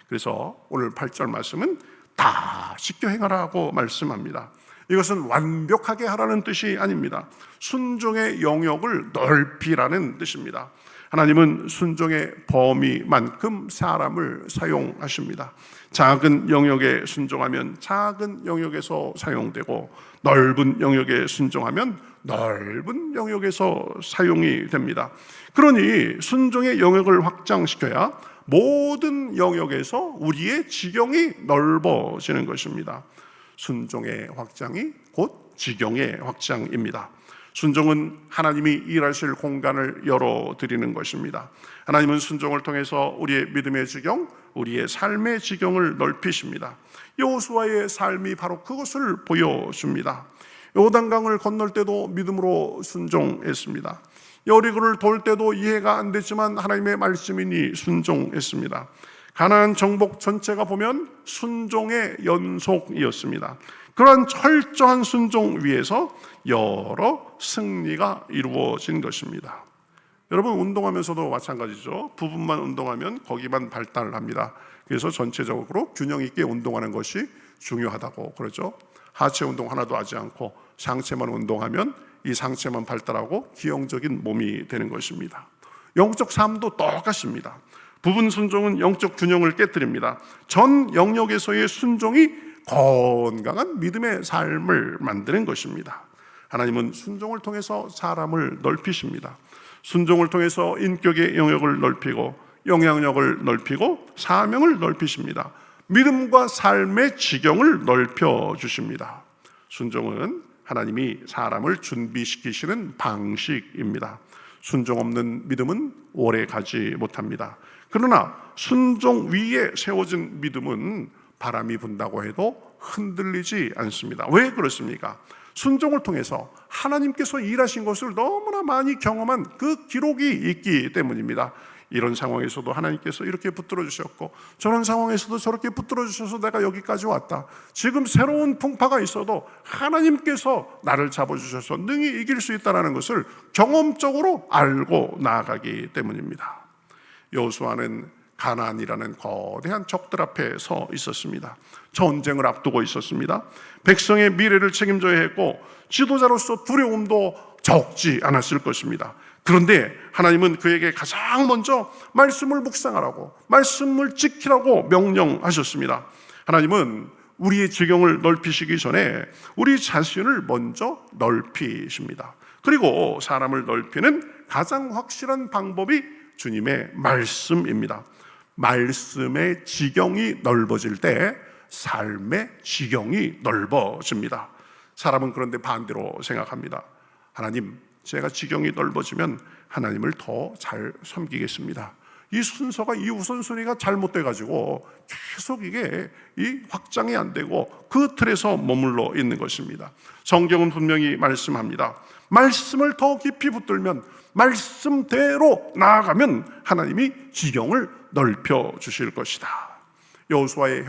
B: 그래서 오늘 8절 말씀은 다 지켜 행하라고 말씀합니다. 이것은 완벽하게 하라는 뜻이 아닙니다. 순종의 영역을 넓히라는 뜻입니다. 하나님은 순종의 범위만큼 사람을 사용하십니다. 작은 영역에 순종하면 작은 영역에서 사용되고, 넓은 영역에 순종하면 넓은 영역에서 사용이 됩니다. 그러니 순종의 영역을 확장시켜야 모든 영역에서 우리의 지경이 넓어지는 것입니다. 순종의 확장이 곧 지경의 확장입니다. 순종은 하나님이 일하실 공간을 열어드리는 것입니다. 하나님은 순종을 통해서 우리의 믿음의 지경, 우리의 삶의 지경을 넓히십니다. 여호수아의 삶이 바로 그것을 보여줍니다. 요단강을 건널 때도 믿음으로 순종했습니다. 여리고를 돌 때도 이해가 안 됐지만 하나님의 말씀이니 순종했습니다. 가나안 정복 전체가 보면 순종의 연속이었습니다. 그러한 철저한 순종 위에서 여러 승리가 이루어진 것입니다. 여러분, 운동하면서도 마찬가지죠. 부분만 운동하면 거기만 발달합니다. 그래서 전체적으로 균형 있게 운동하는 것이 중요하다고 그러죠. 하체 운동 하나도 하지 않고 상체만 운동하면 이 상체만 발달하고 기형적인 몸이 되는 것입니다. 영적 삶도 똑같습니다. 부분 순종은 영적 균형을 깨뜨립니다. 전 영역에서의 순종이 건강한 믿음의 삶을 만드는 것입니다. 하나님은 순종을 통해서 사람을 넓히십니다. 순종을 통해서 인격의 영역을 넓히고, 영향력을 넓히고, 사명을 넓히십니다. 믿음과 삶의 지경을 넓혀 주십니다. 순종은 하나님이 사람을 준비시키시는 방식입니다. 순종 없는 믿음은 오래 가지 못합니다. 그러나 순종 위에 세워진 믿음은 바람이 분다고 해도 흔들리지 않습니다. 왜 그렇습니까? 순종을 통해서 하나님께서 일하신 것을 너무나 많이 경험한 그 기록이 있기 때문입니다. 이런 상황에서도 하나님께서 이렇게 붙들어 주셨고, 저런 상황에서도 저렇게 붙들어 주셔서 내가 여기까지 왔다. 지금 새로운 풍파가 있어도 하나님께서 나를 잡아주셔서 능히 이길 수 있다는 것을 경험적으로 알고 나아가기 때문입니다. 여호수아는 가나안이라는 거대한 적들 앞에 서 있었습니다. 전쟁을 앞두고 있었습니다. 백성의 미래를 책임져야 했고, 지도자로서 두려움도 적지 않았을 것입니다. 그런데 하나님은 그에게 가장 먼저 말씀을 묵상하라고, 말씀을 지키라고 명령하셨습니다. 하나님은 우리의 지경을 넓히시기 전에 우리 자신을 먼저 넓히십니다. 그리고 사람을 넓히는 가장 확실한 방법이 주님의 말씀입니다. 말씀의 지경이 넓어질 때 삶의 지경이 넓어집니다. 사람은 그런데 반대로 생각합니다. 하나님, 제가 지경이 넓어지면 하나님을 더 잘 섬기겠습니다. 이 순서가, 이 우선순위가 잘못돼가지고 계속 이게 이 확장이 안 되고 그 틀에서 머물러 있는 것입니다. 성경은 분명히 말씀합니다. 말씀을 더 깊이 붙들면, 말씀대로 나아가면 하나님이 지경을 넓혀 주실 것이다. 여호수아의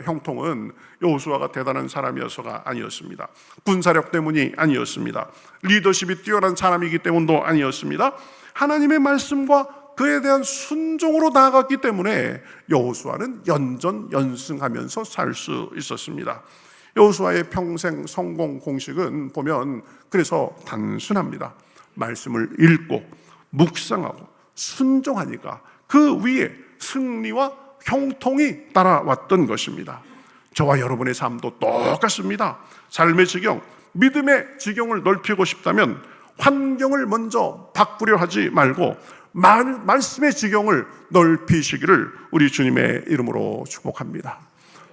B: 형통은 여호수아가 대단한 사람이어서가 아니었습니다. 군사력 때문이 아니었습니다. 리더십이 뛰어난 사람이기 때문도 아니었습니다. 하나님의 말씀과 그에 대한 순종으로 나아갔기 때문에 여호수아는 연전연승하면서 살 수 있었습니다. 여호수아의 평생 성공 공식은 보면 그래서 단순합니다. 말씀을 읽고 묵상하고 순종하니까 그 위에 승리와 형통이 따라왔던 것입니다. 저와 여러분의 삶도 똑같습니다. 삶의 지경, 믿음의 지경을 넓히고 싶다면 환경을 먼저 바꾸려 하지 말고 말씀의 지경을 넓히시기를 우리 주님의 이름으로 축복합니다.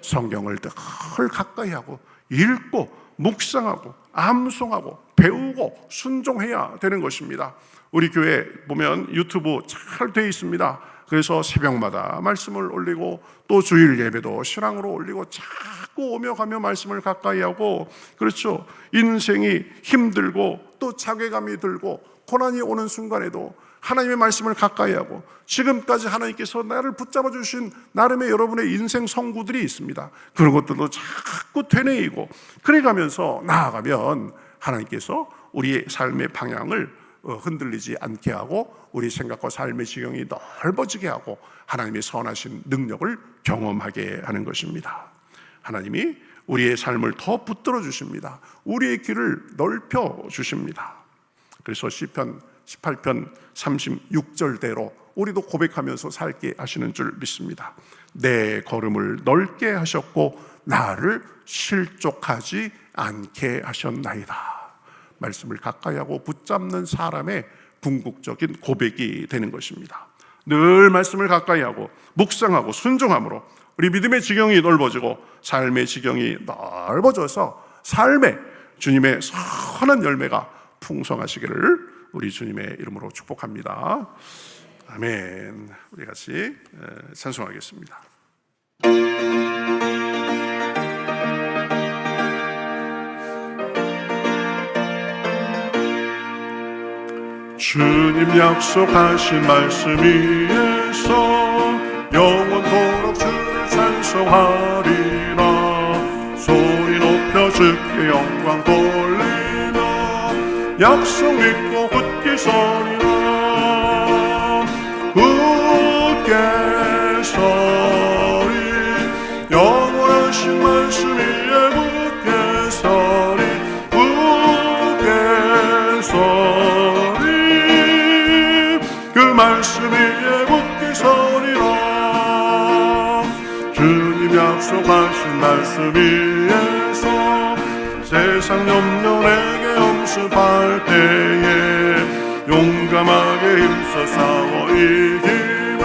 B: 성경을 늘 가까이 하고 읽고 묵상하고 암송하고 배우고 순종해야 되는 것입니다. 우리 교회 보면 유튜브 잘 되어 있습니다. 그래서 새벽마다 말씀을 올리고 또 주일 예배도 신앙으로 올리고 자꾸 오며 가며 말씀을 가까이 하고, 그렇죠, 인생이 힘들고 또 자괴감이 들고 고난이 오는 순간에도 하나님의 말씀을 가까이 하고, 지금까지 하나님께서 나를 붙잡아 주신 나름의 여러분의 인생 성구들이 있습니다. 그런 것들도 자꾸 되뇌이고 그래가면서 나아가면 하나님께서 우리의 삶의 방향을 흔들리지 않게 하고 우리 생각과 삶의 지경이 넓어지게 하고 하나님의 선하신 능력을 경험하게 하는 것입니다. 하나님이 우리의 삶을 더 붙들어 주십니다. 우리의 길을 넓혀 주십니다. 그래서 시편 18편 36절대로 우리도 고백하면서 살게 하시는 줄 믿습니다. 내 걸음을 넓게 하셨고 나를 실족하지 않게 하셨나이다. 말씀을 가까이 하고 붙잡는 사람의 궁극적인 고백이 되는 것입니다. 늘 말씀을 가까이 하고 묵상하고 순종함으로 우리 믿음의 지경이 넓어지고 삶의 지경이 넓어져서 삶에 주님의 선한 열매가 풍성하시기를 우리 주님의 이름으로 축복합니다. 아멘. 우리 같이 찬송하겠습니다. 주님 약속하신 말씀 위에서 영원토록 주를 찬송하리라. 소리 높여 주께 영광 돌리라. 약속 믿고 굳게 서리라. 굳게 서리. 영원하신 말씀 위에 굳게 서리. 굳게 서리. 그 말씀 위에 굳게 서리라. 주님 약속하신 말씀 위에서 세상 염려 내게 엄습할 때에 용감하게 힘써 싸워 이기며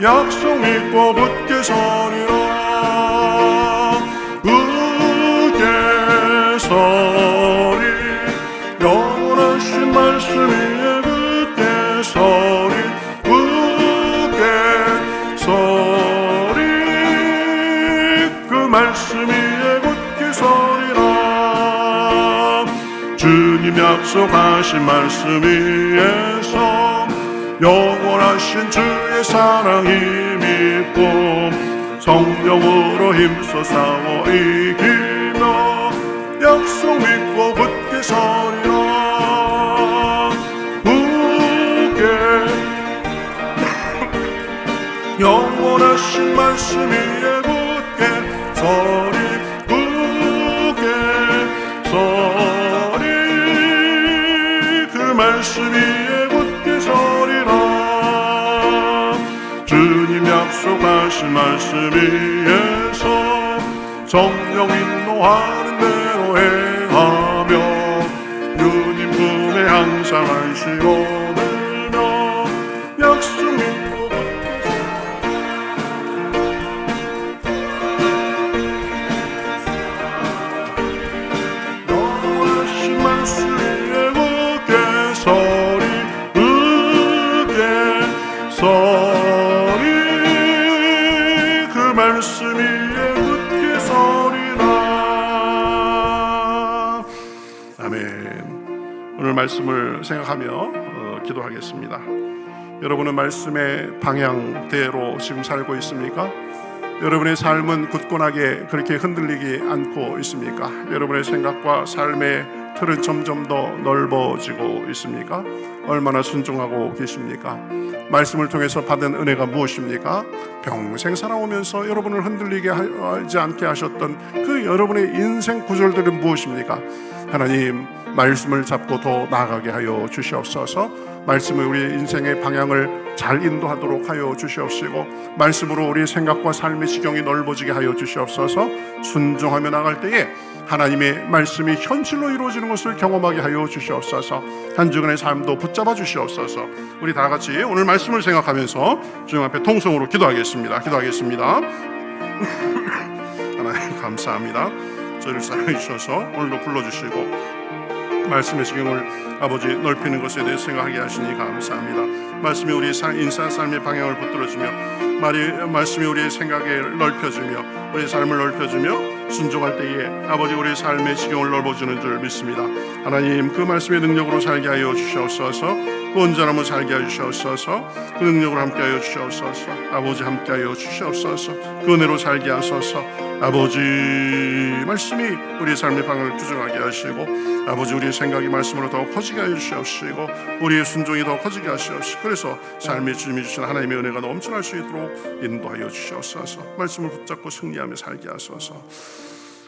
B: 약속 믿고 굳게 서리라. 굳게 서리. 영원하신 말씀 위에 굳게 서리. 굳게 서리. 그 말씀 위에 굳게 서리라. 주님 약속하신 말씀 위에서 영원하신 주의 사랑 힘입고 성령으로 힘써 싸워 이기며 약속 믿고 굳게 서리라. 굳게 영원하신 말씀 위에 굳게 서리. 굳게 서리. 그 말씀 위에 굳게 서리라. 주님 약속하신 말씀 위에서 성령 인도하는 대로 행하며 주님 품에 항상 안식어 들며 약속 믿고 영원하신 말씀 위에 굳게 서리. 굳게 서리. 그 말씀 위에 굳게 서리라. 아멘. 오늘 말씀을 생각하며 기도하겠습니다. 여러분은 말씀의 방향대로 지금 살고 있습니까? 여러분의 삶은 굳건하게 그렇게 흔들리지 않고 있습니까? 여러분의 생각과 삶의 틀은 점점 더 넓어지고 있습니까? 얼마나 순종하고 계십니까? 말씀을 통해서 받은 은혜가 무엇입니까? 평생 살아오면서 여러분을 흔들리게 하지 않게 하셨던 그 여러분의 인생 구절들은 무엇입니까? 하나님, 말씀을 잡고 더 나아가게 하여 주시옵소서. 말씀을 우리의 인생의 방향을 잘 인도하도록 하여 주시옵시고 말씀으로 우리의 생각과 삶의 지경이 넓어지게 하여 주시옵소서. 순종하며 나갈 때에 하나님의 말씀이 현실로 이루어지는 것을 경험하게 하여 주시옵소서. 한 주간의 삶도 붙잡아 주시옵소서. 우리 다 같이 오늘 말씀을 생각하면서 주님 앞에 통성으로 기도하겠습니다. 하나님 감사합니다. 저희를 사랑해 주셔서 오늘도 불러주시고 말씀의 지경을 아버지 넓히는 것에 대해 생각하게 하시니 감사합니다. 말씀이 우리의 인사 삶의 방향을 붙들어주며 말씀이 우리의 생각을 넓혀주며 우리의 삶을 넓혀주며 순종할 때에 아버지 우리의 삶의 지경을 넓어주는 줄 믿습니다. 하나님 그 말씀의 능력으로 살게 하여 주시옵소서. 그 온전함을 살게 하여 주시옵소서. 그 능력으로 함께 하여 주시옵소서. 아버지 함께 하여 주시옵소서. 그 은혜로 살게 하소서. 아버지 말씀이 우리의 삶의 방향을 규정하게 하시고 아버지 우리의 생각이 말씀으로 더 커지게 하여 주시옵시고 우리의 순종이 더 커지게 하시옵시고 그래서 삶의 주님이 주신 하나님의 은혜가 넘쳐날 수 있도록 인도하여 주시옵소서. 말씀을 붙잡고 승리하며 살게 하소서.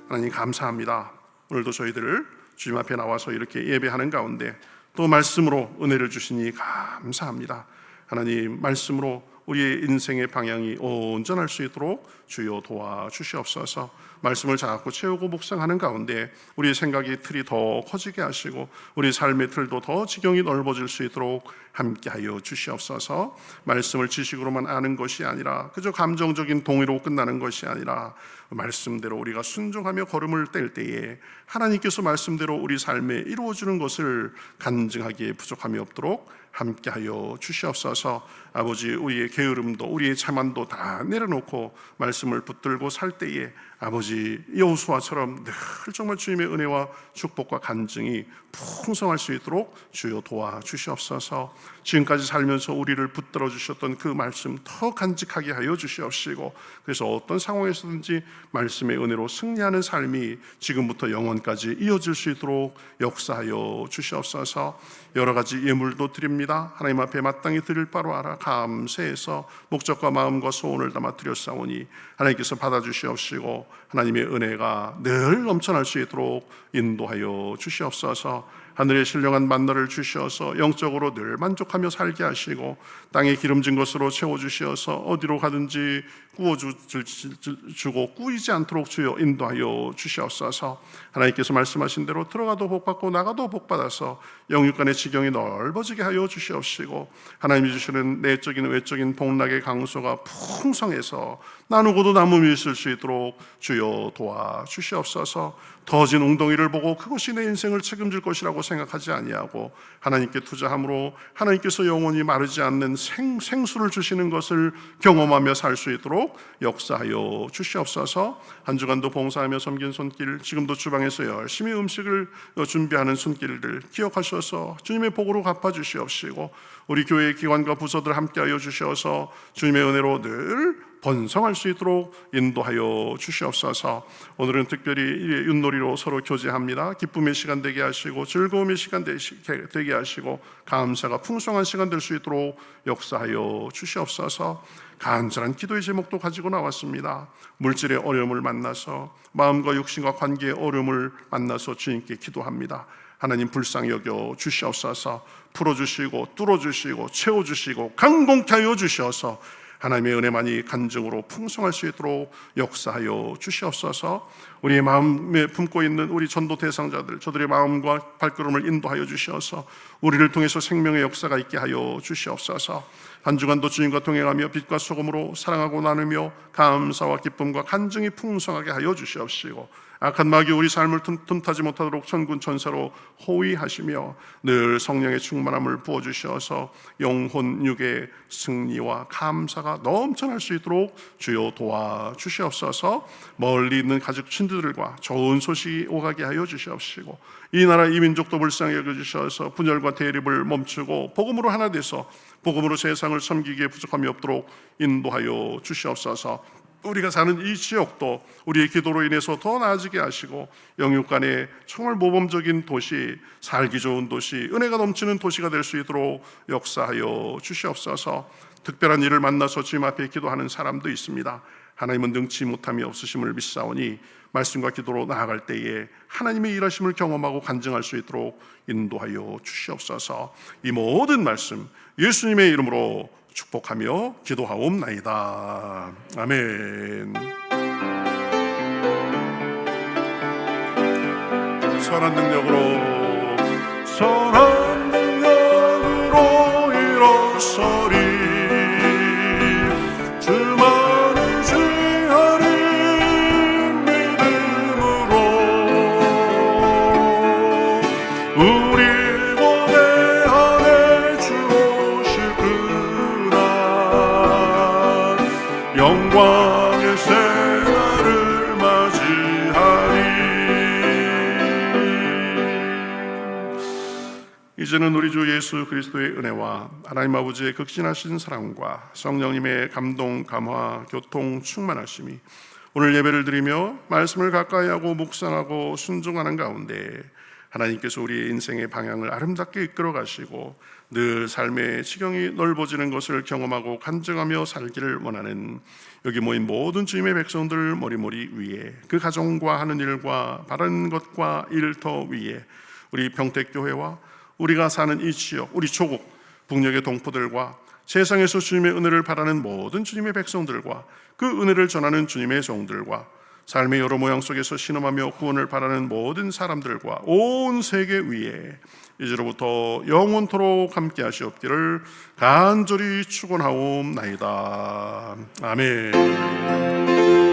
B: 하나님 감사합니다. 오늘도 저희들을 주님 앞에 나와서 이렇게 예배하는 가운데 또 말씀으로 은혜를 주시니 감사합니다. 하나님 말씀으로 우리의 인생의 방향이 온전할 수 있도록 주여 도와주시옵소서. 말씀을 자꾸 채우고 묵상하는 가운데 우리의 생각의 틀이 더 커지게 하시고 우리 삶의 틀도 더 지경이 넓어질 수 있도록 함께하여 주시옵소서. 말씀을 지식으로만 아는 것이 아니라 그저 감정적인 동의로 끝나는 것이 아니라 말씀대로 우리가 순종하며 걸음을 뗄 때에 하나님께서 말씀대로 우리 삶에 이루어주는 것을 간증하기에 부족함이 없도록 함께하여 주시옵소서. 아버지 우리의 게으름도 우리의 자만도 다 내려놓고 말씀을 붙들고 살 때에 아버지 여호수아처럼 늘 정말 주님의 은혜와 축복과 간증이 풍성할 수 있도록 주여 도와주시옵소서. 지금까지 살면서 우리를 붙들어 주셨던 그 말씀 더 간직하게 하여 주시옵시고 그래서 어떤 상황에서든지 말씀의 은혜로 승리하는 삶이 지금부터 영원까지 이어질 수 있도록 역사하여 주시옵소서. 여러 가지 예물도 드립니다. 하나님 앞에 마땅히 드릴 바로 알아 감사해서 목적과 마음과 소원을 담아 드렸사오니 하나님께서 받아주시옵시고 하나님의 은혜가 늘 넘쳐날 수 있도록 인도하여 주시옵소서. 하늘의 신령한 만나를 주셔서 영적으로 늘 만족하며 살게 하시고 땅에 기름진 것으로 채워주셔서 어디로 가든지 구워주고 꾸이지 않도록 주여 인도하여 주시옵소서. 하나님께서 말씀하신 대로 들어가도 복받고 나가도 복받아서 영육간의 지경이 넓어지게 하여 주시옵시고 하나님이 주시는 내적인 외적인 복락의 강소가 풍성해서 나누고도 남음이 있을 수 있도록 주여 도와주시옵소서. 더진 웅덩이를 보고 그것이 내 인생을 책임질 것이라고 생각하지 아니하고 하나님께 투자함으로 하나님께서 영원히 마르지 않는 생수를 주시는 것을 경험하며 살 수 있도록 역사하여 주시옵소서. 한 주간도 봉사하며 섬긴 손길, 지금도 주방에서 열심히 음식을 준비하는 손길들 기억하셔서 주님의 복으로 갚아주시옵시고 우리 교회의 기관과 부서들 함께하여 주셔서 주님의 은혜로 늘 번성할 수 있도록 인도하여 주시옵소서. 오늘은 특별히 윷놀이로 서로 교제합니다. 기쁨의 시간 되게 하시고 즐거움의 시간 되게 하시고 감사가 풍성한 시간 될 수 있도록 역사하여 주시옵소서. 간절한 기도의 제목도 가지고 나왔습니다. 물질의 어려움을 만나서 마음과 육신과 관계의 어려움을 만나서 주님께 기도합니다. 하나님 불쌍히 여겨 주시옵소서. 풀어주시고 뚫어주시고 채워주시고 강공케 하여 주셔서 하나님의 은혜만이 간증으로 풍성할 수 있도록 역사하여 주시옵소서. 우리의 마음에 품고 있는 우리 전도 대상자들 저들의 마음과 발걸음을 인도하여 주셔서 우리를 통해서 생명의 역사가 있게 하여 주시옵소서. 한 주간도 주님과 동행하며 빛과 소금으로 사랑하고 나누며 감사와 기쁨과 간증이 풍성하게 하여 주시옵시고 악한 마귀 우리 삶을 틈타지 못하도록 천군 천사로 호위하시며 늘 성령의 충만함을 부어주셔서 영혼 육의 승리와 감사가 넘쳐날 수 있도록 주여 도와주시옵소서. 멀리 있는 가족 친구들과 좋은 소식이 오가게 하여 주시옵시고 이 나라 이 민족도 불쌍히 여겨주셔서 분열과 대립을 멈추고 복음으로 하나 돼서 복음으로 세상을 섬기기에 부족함이 없도록 인도하여 주시옵소서. 우리가 사는 이 지역도 우리의 기도로 인해서 더 나아지게 하시고 영육간의 정말 모범적인 도시, 살기 좋은 도시, 은혜가 넘치는 도시가 될 수 있도록 역사하여 주시옵소서. 특별한 일을 만나서 주님 앞에 기도하는 사람도 있습니다. 하나님은 능치 못함이 없으심을 믿사오니 말씀과 기도로 나아갈 때에 하나님의 일하심을 경험하고 간증할 수 있도록 인도하여 주시옵소서. 이 모든 말씀 예수님의 이름으로 축복하며 기도하옵나이다. 아멘. 선한 능력으로 일어서리 주만을 지하리 믿음으로 우리 몸에 안에 주오실 그 영광의 새날을 맞이하리. 이제는 우리 주 예수 그리스도의 은혜와 하나님 아버지의 극진하신 사랑과 성령님의 감동, 감화, 교통, 충만하심이 오늘 예배를 드리며 말씀을 가까이 하고 묵상하고 순종하는 가운데 하나님께서 우리의 인생의 방향을 아름답게 이끌어 가시고 늘 삶의 지경이 넓어지는 것을 경험하고 간증하며 살기를 원하는 여기 모인 모든 주님의 백성들 머리머리 위에, 그 가정과 하는 일과 바른 것과 일터 위에 우리 평택교회와 우리가 사는 이 지역, 우리 조국, 북녘의 동포들과 세상에서 주님의 은혜를 바라는 모든 주님의 백성들과 그 은혜를 전하는 주님의 종들과 삶의 여러 모양 속에서 신음하며 구원을 바라는 모든 사람들과 온 세계 위에 이제로부터 영원토록 함께 하시옵기를 간절히 축원하옵나이다. 아멘.